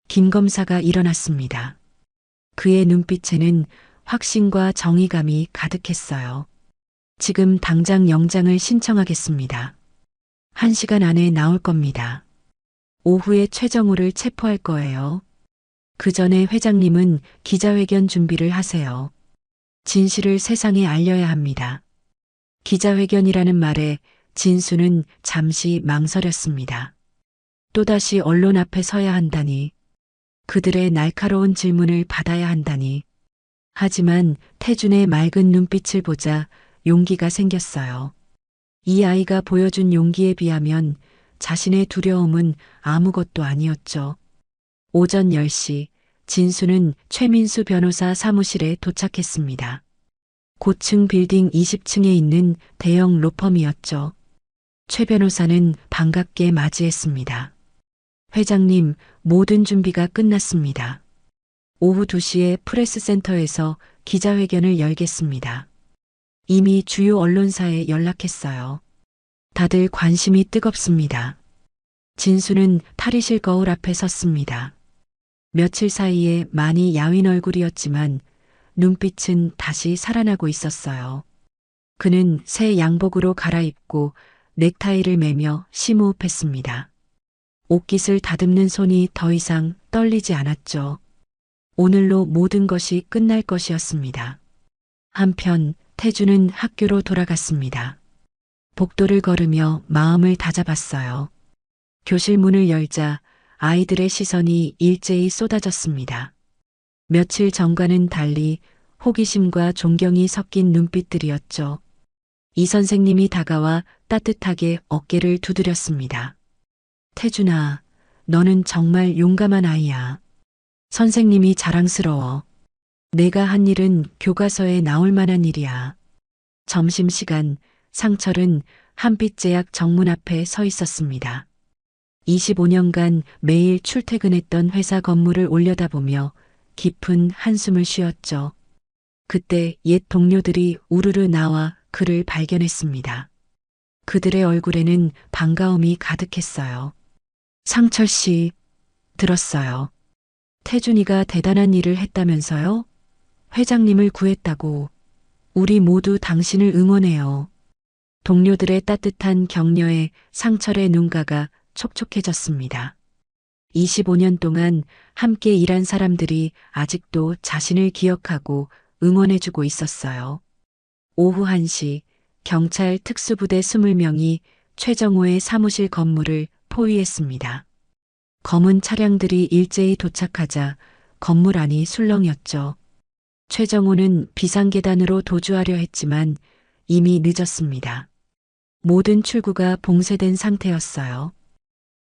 김 검사가 일어났습니다. 그의 눈빛에는 확신과 정의감이 가득했어요. 지금 당장 영장을 신청하겠습니다. 1시간 안에 나올 겁니다. 오후에 최정우를 체포할 거예요. 그 전에 회장님은 기자회견 준비를 하세요. 진실을 세상에 알려야 합니다. 기자회견이라는 말에 진수는 잠시 망설였습니다. 또다시 언론 앞에 서야 한다니. 그들의 날카로운 질문을 받아야 한다니. 하지만 태준의 맑은 눈빛을 보자 용기가 생겼어요. 이 아이가 보여준 용기에 비하면 자신의 두려움은 아무것도 아니었죠. 오전 10시 진수는 최민수 변호사 사무실에 도착했습니다. 고층 빌딩 20층에 있는 대형 로펌이었죠. 최 변호사는 반갑게 맞이했습니다. 회장님, 모든 준비가 끝났습니다. 오후 2시에 프레스센터에서 기자회견을 열겠습니다. 이미 주요 언론사에 연락했어요. 다들 관심이 뜨겁습니다. 진수는 탈의실 거울 앞에 섰습니다. 며칠 사이에 많이 야윈 얼굴이었지만 눈빛은 다시 살아나고 있었어요. 그는 새 양복으로 갈아입고 넥타이를 매며 심호흡했습니다. 옷깃을 다듬는 손이 더 이상 떨리지 않았죠. 오늘로 모든 것이 끝날 것이었습니다. 한편 태주는 학교로 돌아갔습니다. 복도를 걸으며 마음을 다잡았어요. 교실 문을 열자 아이들의 시선이 일제히 쏟아졌습니다. 며칠 전과는 달리 호기심과 존경이 섞인 눈빛들이었죠. 이 선생님이 다가와 따뜻하게 어깨를 두드렸습니다. 태준아, 너는 정말 용감한 아이야. 선생님이 자랑스러워. 내가 한 일은 교과서에 나올 만한 일이야. 점심시간 상철은 한빛제약 정문 앞에 서 있었습니다. 25년간 매일 출퇴근했던 회사 건물을 올려다보며 깊은 한숨을 쉬었죠. 그때 옛 동료들이 우르르 나와 그를 발견했습니다. 그들의 얼굴에는 반가움이 가득했어요. 상철 씨, 들었어요. 태준이가 대단한 일을 했다면서요? 회장님을 구했다고. 우리 모두 당신을 응원해요. 동료들의 따뜻한 격려에 상철의 눈가가 촉촉해졌습니다. 25년 동안 함께 일한 사람들이 아직도 자신을 기억하고 응원해주고 있었어요. 오후 1시 경찰 특수부대 20명이 최정호의 사무실 건물을 포위했습니다. 검은 차량들이 일제히 도착하자 건물 안이 술렁였죠. 최정호는 비상계단으로 도주하려 했지만 이미 늦었습니다. 모든 출구가 봉쇄된 상태였어요.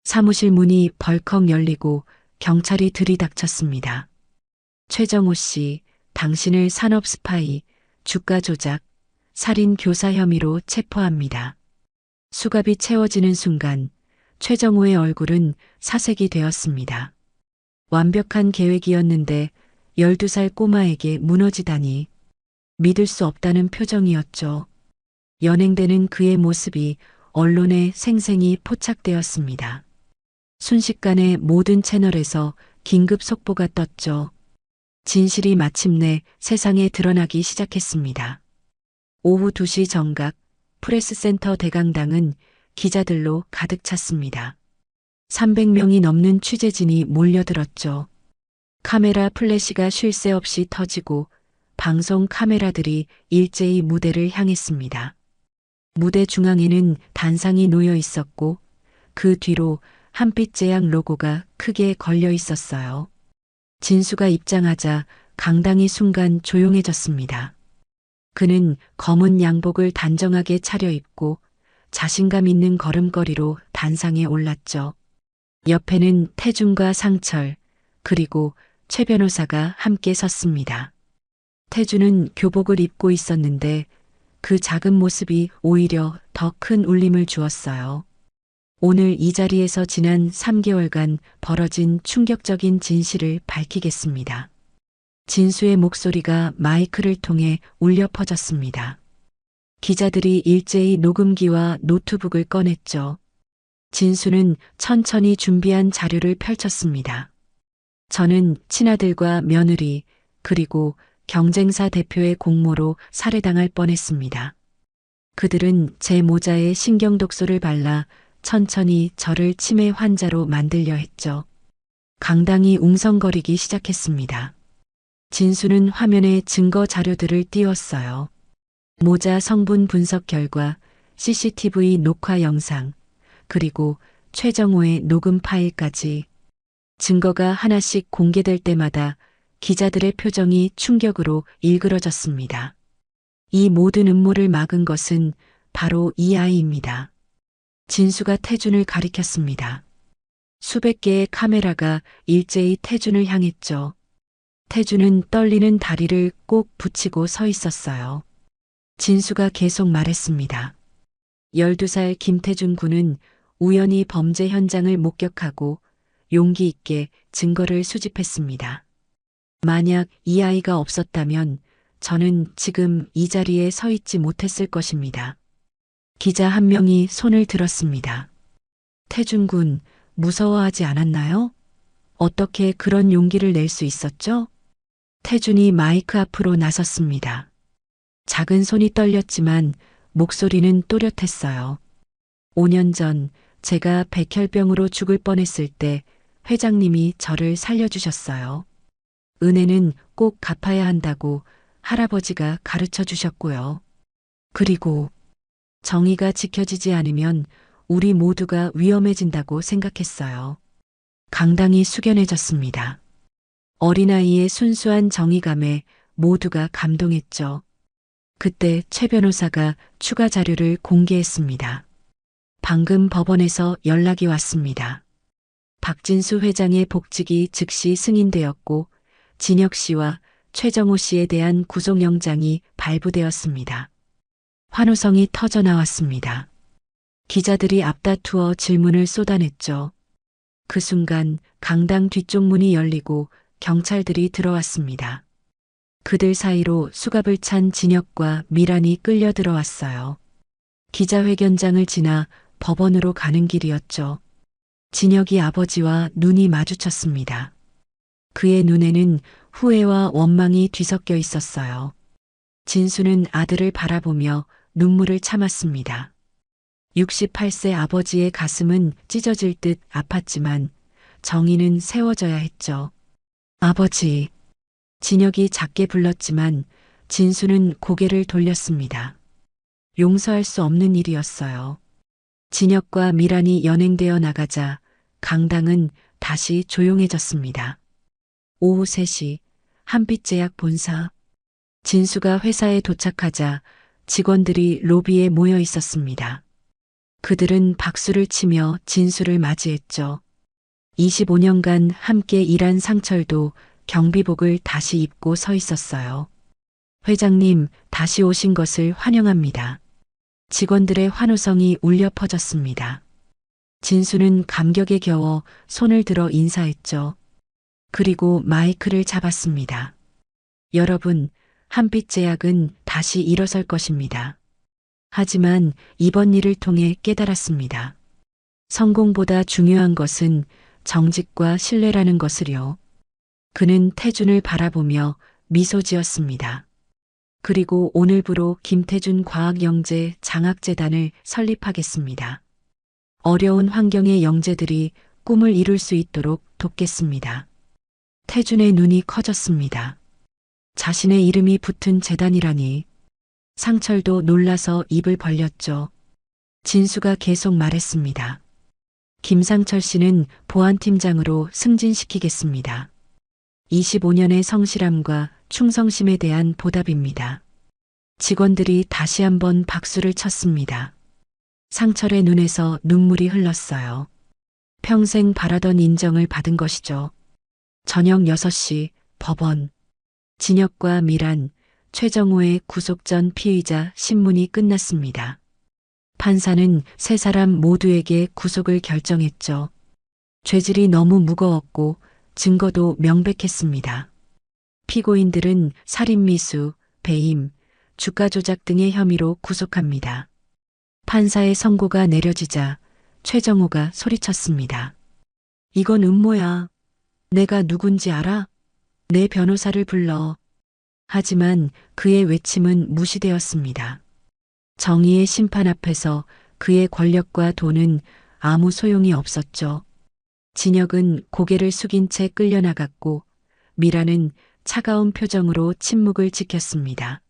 사무실 문이 벌컥 열리고 경찰이 들이닥쳤습니다. 최정호 씨, 당신을 산업 스파이, 주가 조작, 살인 교사 혐의로 체포합니다. 수갑이 채워지는 순간 최정호의 얼굴은 사색이 되었습니다. 완벽한 계획이었는데 12살 꼬마에게 무너지다니 믿을 수 없다는 표정이었죠. 연행되는 그의 모습이 언론에 생생히 포착되었습니다. 순식간에 모든 채널에서 긴급 속보가 떴죠. 진실이 마침내 세상에 드러나기 시작했습니다. 오후 2시 정각 프레스센터 대강당은 기자들로 가득 찼습니다. 300명이 넘는 취재진이 몰려들었죠. 카메라 플래시가 쉴 새 없이 터지고 방송 카메라들이 일제히 무대를 향했습니다. 무대 중앙에는 단상이 놓여 있었고 그 뒤로 한빛 제약 로고가 크게 걸려 있었어요. 진수가 입장하자 강당이 순간 조용해졌습니다. 그는 검은 양복을 단정하게 차려입고 자신감 있는 걸음걸이로 단상에 올랐죠. 옆에는 태준과 상철, 그리고 최 변호사가 함께 섰습니다. 태준은 교복을 입고 있었는데 그 작은 모습이 오히려 더 큰 울림을 주었어요. 오늘 이 자리에서 지난 3개월간 벌어진 충격적인 진실을 밝히겠습니다. 진수의 목소리가 마이크를 통해 울려 퍼졌습니다. 기자들이 일제히 녹음기와 노트북을 꺼냈죠. 진수는 천천히 준비한 자료를 펼쳤습니다. 저는 친아들과 며느리 그리고 경쟁사 대표의 공모로 살해당할 뻔했습니다. 그들은 제 모자에 신경독소를 발라 천천히 저를 치매 환자로 만들려 했죠. 강당이 웅성거리기 시작했습니다. 진수는 화면에 증거 자료들을 띄웠어요. 모자 성분 분석 결과, CCTV 녹화 영상, 그리고 최정호의 녹음 파일까지. 증거가 하나씩 공개될 때마다 기자들의 표정이 충격으로 일그러졌습니다. 이 모든 음모를 막은 것은 바로 이 아이입니다. 진수가 태준을 가리켰습니다. 수백 개의 카메라가 일제히 태준을 향했죠. 태준은 떨리는 다리를 꼭 붙이고 서 있었어요. 진수가 계속 말했습니다. 12살 김태준 군은 우연히 범죄 현장을 목격하고 용기 있게 증거를 수집했습니다. 만약 이 아이가 없었다면 저는 지금 이 자리에 서 있지 못했을 것입니다. 기자 한 명이 손을 들었습니다. 태준 군, 무서워하지 않았나요? 어떻게 그런 용기를 낼 수 있었죠? 태준이 마이크 앞으로 나섰습니다. 작은 손이 떨렸지만 목소리는 또렷했어요. 5년 전 제가 백혈병으로 죽을 뻔했을 때 회장님이 저를 살려주셨어요. 은혜는 꼭 갚아야 한다고 할아버지가 가르쳐 주셨고요. 그리고 정의가 지켜지지 않으면 우리 모두가 위험해진다고 생각했어요. 강당이 숙연해졌습니다. 어린아이의 순수한 정의감에 모두가 감동했죠. 그때 최 변호사가 추가 자료를 공개했습니다. 방금 법원에서 연락이 왔습니다. 박진수 회장의 복직이 즉시 승인되었고 진혁 씨와 최정호 씨에 대한 구속영장이 발부되었습니다. 환호성이 터져 나왔습니다. 기자들이 앞다투어 질문을 쏟아냈죠. 그 순간 강당 뒤쪽 문이 열리고 경찰들이 들어왔습니다. 그들 사이로 수갑을 찬 진혁과 미란이 끌려 들어왔어요. 기자회견장을 지나 법원으로 가는 길이었죠. 진혁이 아버지와 눈이 마주쳤습니다. 그의 눈에는 후회와 원망이 뒤섞여 있었어요. 진수는 아들을 바라보며 눈물을 참았습니다. 68세 아버지의 가슴은 찢어질 듯 아팠지만 정의는 세워져야 했죠. 아버지. 진혁이 작게 불렀지만 진수는 고개를 돌렸습니다. 용서할 수 없는 일이었어요. 진혁과 미란이 연행되어 나가자 강당은 다시 조용해졌습니다. 오후 3시 한빛제약 본사. 진수가 회사에 도착하자 직원들이 로비에 모여 있었습니다. 그들은 박수를 치며 진수를 맞이했죠. 25년간 함께 일한 상철도 경비복을 다시 입고 서 있었어요. 회장님, 다시 오신 것을 환영합니다. 직원들의 환호성이 울려 퍼졌습니다. 진수는 감격에 겨워 손을 들어 인사했죠. 그리고 마이크를 잡았습니다. 여러분, 한빛제약은 다시 일어설 것입니다. 하지만 이번 일을 통해 깨달았습니다. 성공보다 중요한 것은 정직과 신뢰라는 것을요. 그는 태준을 바라보며 미소 지었습니다. 그리고 오늘부로 김태준 과학영재 장학재단을 설립하겠습니다. 어려운 환경의 영재들이 꿈을 이룰 수 있도록 돕겠습니다. 태준의 눈이 커졌습니다. 자신의 이름이 붙은 재단이라니. 상철도 놀라서 입을 벌렸죠. 진수가 계속 말했습니다. 김상철 씨는 보안팀장으로 승진시키겠습니다. 25년의 성실함과 충성심에 대한 보답입니다. 직원들이 다시 한번 박수를 쳤습니다. 상철의 눈에서 눈물이 흘렀어요. 평생 바라던 인정을 받은 것이죠. 저녁 6시 법원. 진혁과 미란, 최정호의 구속 전 피의자 신문이 끝났습니다. 판사는 세 사람 모두에게 구속을 결정했죠. 죄질이 너무 무거웠고 증거도 명백했습니다. 피고인들은 살인미수, 배임, 주가 조작 등의 혐의로 구속합니다. 판사의 선고가 내려지자 최정호가 소리쳤습니다. 이건 음모야. 내가 누군지 알아? 내 변호사를 불러. 하지만 그의 외침은 무시되었습니다. 정의의 심판 앞에서 그의 권력과 돈은 아무 소용이 없었죠. 진혁은 고개를 숙인 채 끌려나갔고 미라는 차가운 표정으로 침묵을 지켰습니다.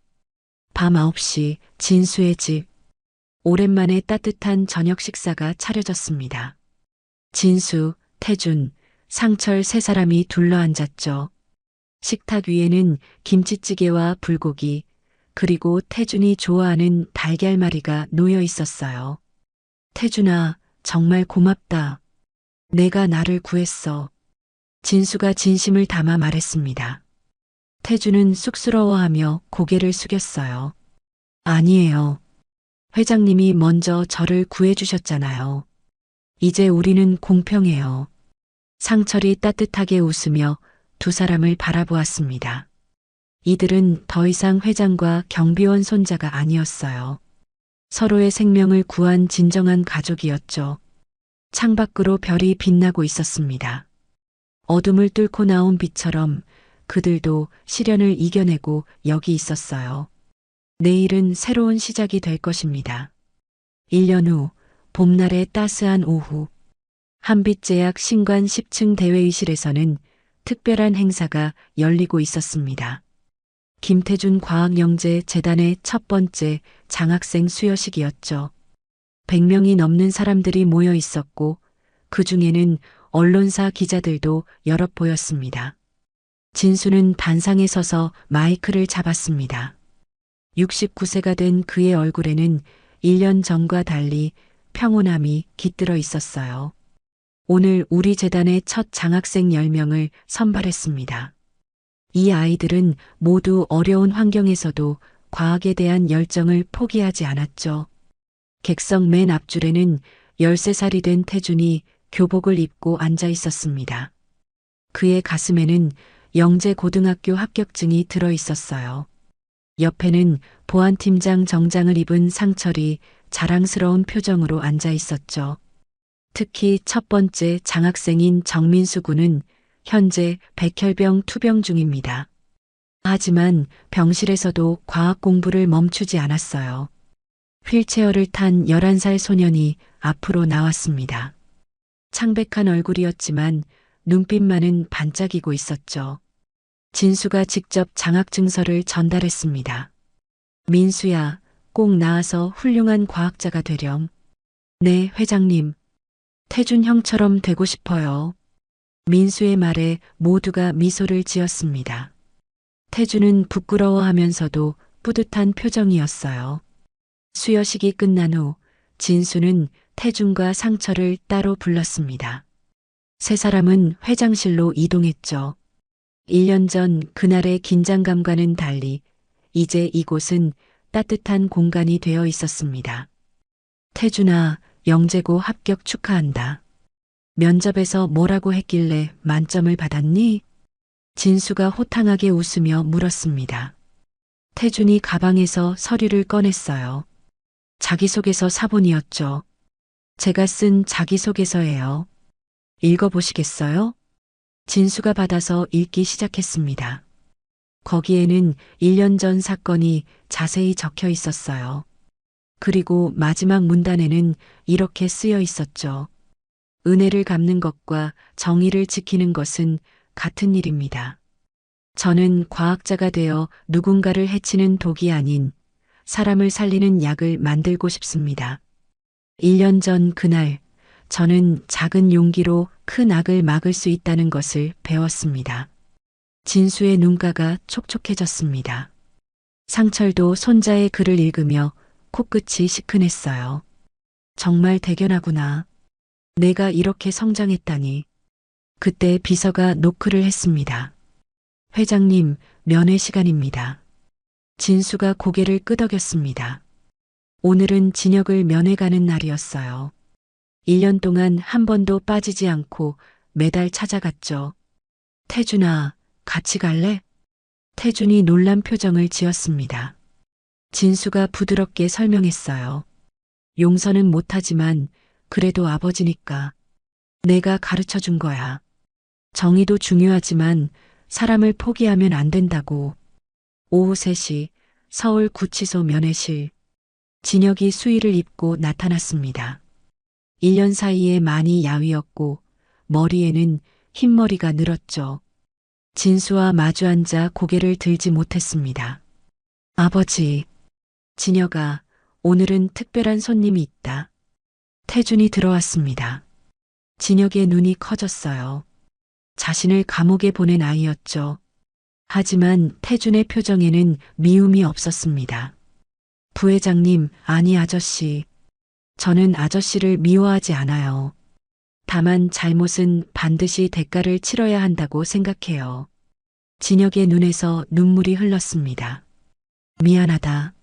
밤 9시 진수의 집. 오랜만에 따뜻한 저녁 식사가 차려졌습니다. 진수, 태준, 상철 세 사람이 둘러앉았죠. 식탁 위에는 김치찌개와 불고기, 그리고 태준이 좋아하는 달걀말이가 놓여 있었어요. 태준아, 정말 고맙다. 내가 나를 구했어. 진수가 진심을 담아 말했습니다. 태준은 쑥스러워하며 고개를 숙였어요. 아니에요. 회장님이 먼저 저를 구해주셨잖아요. 이제 우리는 공평해요. 상철이 따뜻하게 웃으며 두 사람을 바라보았습니다. 이들은 더 이상 회장과 경비원 손자가 아니었어요. 서로의 생명을 구한 진정한 가족이었죠. 창밖으로 별이 빛나고 있었습니다. 어둠을 뚫고 나온 빛처럼 그들도 시련을 이겨내고 여기 있었어요. 내일은 새로운 시작이 될 것입니다. 1년 후 봄날의 따스한 오후, 한빛제약 신관 10층 대회의실에서는 특별한 행사가 열리고 있었습니다. 김태준 과학영재 재단의 첫 번째 장학생 수여식이었죠. 100명이 넘는 사람들이 모여 있었고 그 중에는 언론사 기자들도 여럿 보였습니다. 진수는 단상에 서서 마이크를 잡았습니다. 69세가 된 그의 얼굴에는 1년 전과 달리 평온함이 깃들어 있었어요. 오늘 우리 재단의 첫 장학생 10명을 선발했습니다. 이 아이들은 모두 어려운 환경에서도 과학에 대한 열정을 포기하지 않았죠. 객석 맨 앞줄에는 13살이 된 태준이 교복을 입고 앉아 있었습니다. 그의 가슴에는 영재고등학교 합격증이 들어 있었어요. 옆에는 보안팀장 정장을 입은 상철이 자랑스러운 표정으로 앉아 있었죠. 특히 첫 번째 장학생인 정민수 군은 현재 백혈병 투병 중입니다. 하지만 병실에서도 과학 공부를 멈추지 않았어요. 휠체어를 탄 11살 소년이 앞으로 나왔습니다. 창백한 얼굴이었지만 눈빛만은 반짝이고 있었죠. 진수가 직접 장학증서를 전달했습니다. 민수야, 꼭 나와서 훌륭한 과학자가 되렴. 네, 회장님. 태준 형처럼 되고 싶어요. 민수의 말에 모두가 미소를 지었습니다. 태준은 부끄러워하면서도 뿌듯한 표정이었어요. 수여식이 끝난 후 진수는 태준과 상철을 따로 불렀습니다. 세 사람은 회장실로 이동했죠. 1년 전 그날의 긴장감과는 달리 이제 이곳은 따뜻한 공간이 되어 있었습니다. 태준아, 영재고 합격 축하한다. 면접에서 뭐라고 했길래 만점을 받았니? 진수가 호탕하게 웃으며 물었습니다. 태준이 가방에서 서류를 꺼냈어요. 자기소개서 사본이었죠. 제가 쓴 자기소개서예요. 읽어보시겠어요? 진수가 받아서 읽기 시작했습니다. 거기에는 1년 전 사건이 자세히 적혀 있었어요. 그리고 마지막 문단에는 이렇게 쓰여 있었죠. 은혜를 갚는 것과 정의를 지키는 것은 같은 일입니다. 저는 과학자가 되어 누군가를 해치는 독이 아닌 사람을 살리는 약을 만들고 싶습니다. 1년 전 그날 저는 작은 용기로 큰 악을 막을 수 있다는 것을 배웠습니다. 진수의 눈가가 촉촉해졌습니다. 상철도 손자의 글을 읽으며 코끝이 시큰했어요. 정말 대견하구나. 내가 이렇게 성장했다니. 그때 비서가 노크를 했습니다. 회장님, 면회 시간입니다. 진수가 고개를 끄덕였습니다. 오늘은 진혁을 면회 가는 날이었어요. 1년 동안 한 번도 빠지지 않고 매달 찾아갔죠. 태준아, 같이 갈래? 태준이 놀란 표정을 지었습니다. 진수가 부드럽게 설명했어요. 용서는 못하지만 그래도 아버지니까 내가 가르쳐 준 거야. 정의도 중요하지만 사람을 포기하면 안 된다고. 오후 3시 서울 구치소 면회실. 진혁이 수의를 입고 나타났습니다. 1년 사이에 많이 야위었고 머리에는 흰머리가 늘었죠. 진수와 마주 앉아 고개를 들지 못했습니다. 아버지, 진혁아, 오늘은 특별한 손님이 있다. 태준이 들어왔습니다. 진혁의 눈이 커졌어요. 자신을 감옥에 보낸 아이였죠. 하지만 태준의 표정에는 미움이 없었습니다. 부회장님, 아니 아저씨. 저는 아저씨를 미워하지 않아요. 다만 잘못은 반드시 대가를 치러야 한다고 생각해요. 진혁의 눈에서 눈물이 흘렀습니다. 미안하다.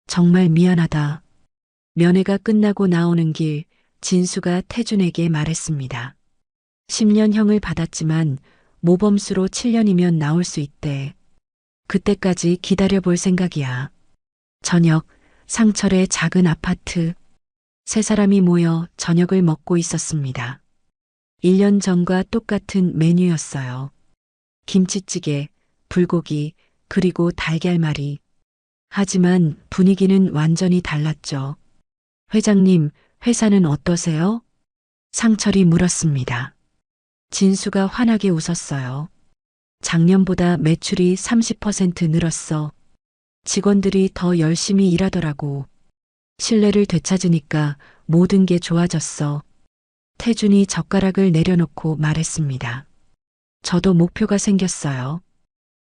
정말 미안하다. 면회가 끝나고 나오는 길 진수가 태준에게 말했습니다. 10년형을 받았지만 모범수로 7년이면 나올 수 있대. 그때까지 기다려볼 생각이야. 저녁, 상철의 작은 아파트. 세 사람이 모여 저녁을 먹고 있었습니다. 1년 전과 똑같은 메뉴였어요. 김치찌개, 불고기, 그리고 달걀말이. 하지만 분위기는 완전히 달랐죠. 회장님, 회사는 어떠세요? 상철이 물었습니다. 진수가 환하게 웃었어요. 작년보다 매출이 30% 늘었어. 직원들이 더 열심히 일하더라고. 신뢰를 되찾으니까 모든 게 좋아졌어. 태준이 젓가락을 내려놓고 말했습니다. 저도 목표가 생겼어요.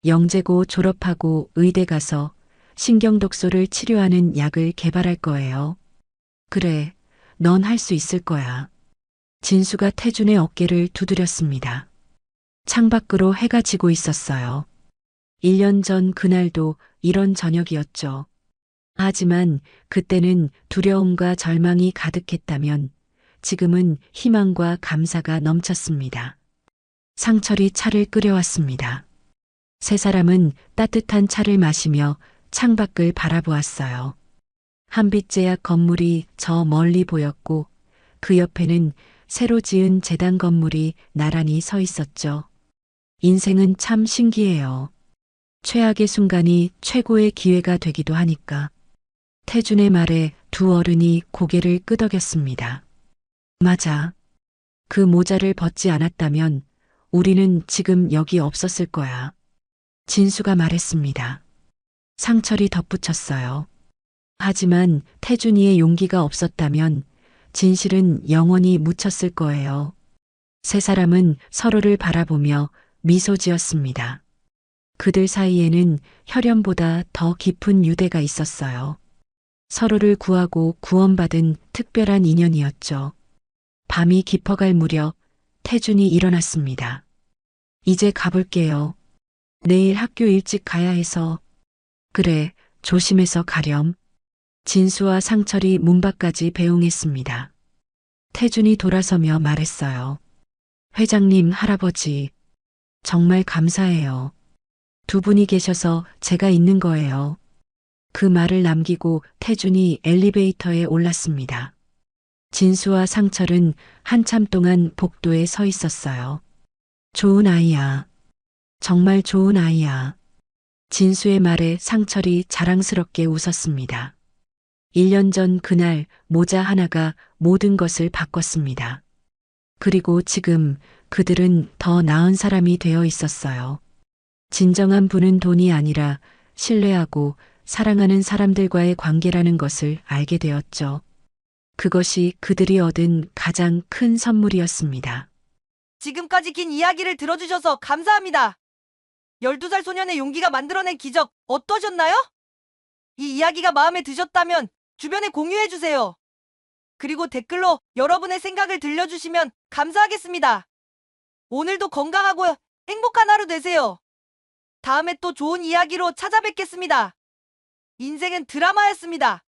영재고 졸업하고 의대 가서 신경독소를 치료하는 약을 개발할 거예요. 그래, 넌 할 수 있을 거야. 진수가 태준의 어깨를 두드렸습니다. 창밖으로 해가 지고 있었어요. 1년 전 그날도 이런 저녁이었죠. 하지만 그때는 두려움과 절망이 가득했다면 지금은 희망과 감사가 넘쳤습니다. 상철이 차를 끓여왔습니다. 세 사람은 따뜻한 차를 마시며 창밖을 바라보았어요. 한빛제약 건물이 저 멀리 보였고 그 옆에는 새로 지은 재단 건물이 나란히 서 있었죠. 인생은 참 신기해요. 최악의 순간이 최고의 기회가 되기도 하니까. 태준의 말에 두 어른이 고개를 끄덕였습니다. 맞아. 그 모자를 벗지 않았다면 우리는 지금 여기 없었을 거야. 진수가 말했습니다. 상철이 덧붙였어요. 하지만 태준이의 용기가 없었다면 진실은 영원히 묻혔을 거예요. 세 사람은 서로를 바라보며 미소 지었습니다. 그들 사이에는 혈연보다 더 깊은 유대가 있었어요. 서로를 구하고 구원받은 특별한 인연이었죠. 밤이 깊어갈 무렵 태준이 일어났습니다. 이제 가볼게요. 내일 학교 일찍 가야 해서. 그래, 조심해서 가렴. 진수와 상철이 문 밖까지 배웅했습니다. 태준이 돌아서며 말했어요. 회장님, 할아버지, 정말 감사해요. 두 분이 계셔서 제가 있는 거예요. 그 말을 남기고 태준이 엘리베이터에 올랐습니다. 진수와 상철은 한참 동안 복도에 서 있었어요. 좋은 아이야. 정말 좋은 아이야. 진수의 말에 상철이 자랑스럽게 웃었습니다. 1년 전 그날 모자 하나가 모든 것을 바꿨습니다. 그리고 지금 그들은 더 나은 사람이 되어 있었어요. 진정한 부는 돈이 아니라 신뢰하고 사랑하는 사람들과의 관계라는 것을 알게 되었죠. 그것이 그들이 얻은 가장 큰 선물이었습니다. 지금까지 긴 이야기를 들어주셔서 감사합니다. 12살 소년의 용기가 만들어낸 기적 어떠셨나요? 이 이야기가 마음에 드셨다면 주변에 공유해주세요. 그리고 댓글로 여러분의 생각을 들려주시면 감사하겠습니다. 오늘도 건강하고 행복한 하루 되세요. 다음에 또 좋은 이야기로 찾아뵙겠습니다. 인생은 드라마였습니다.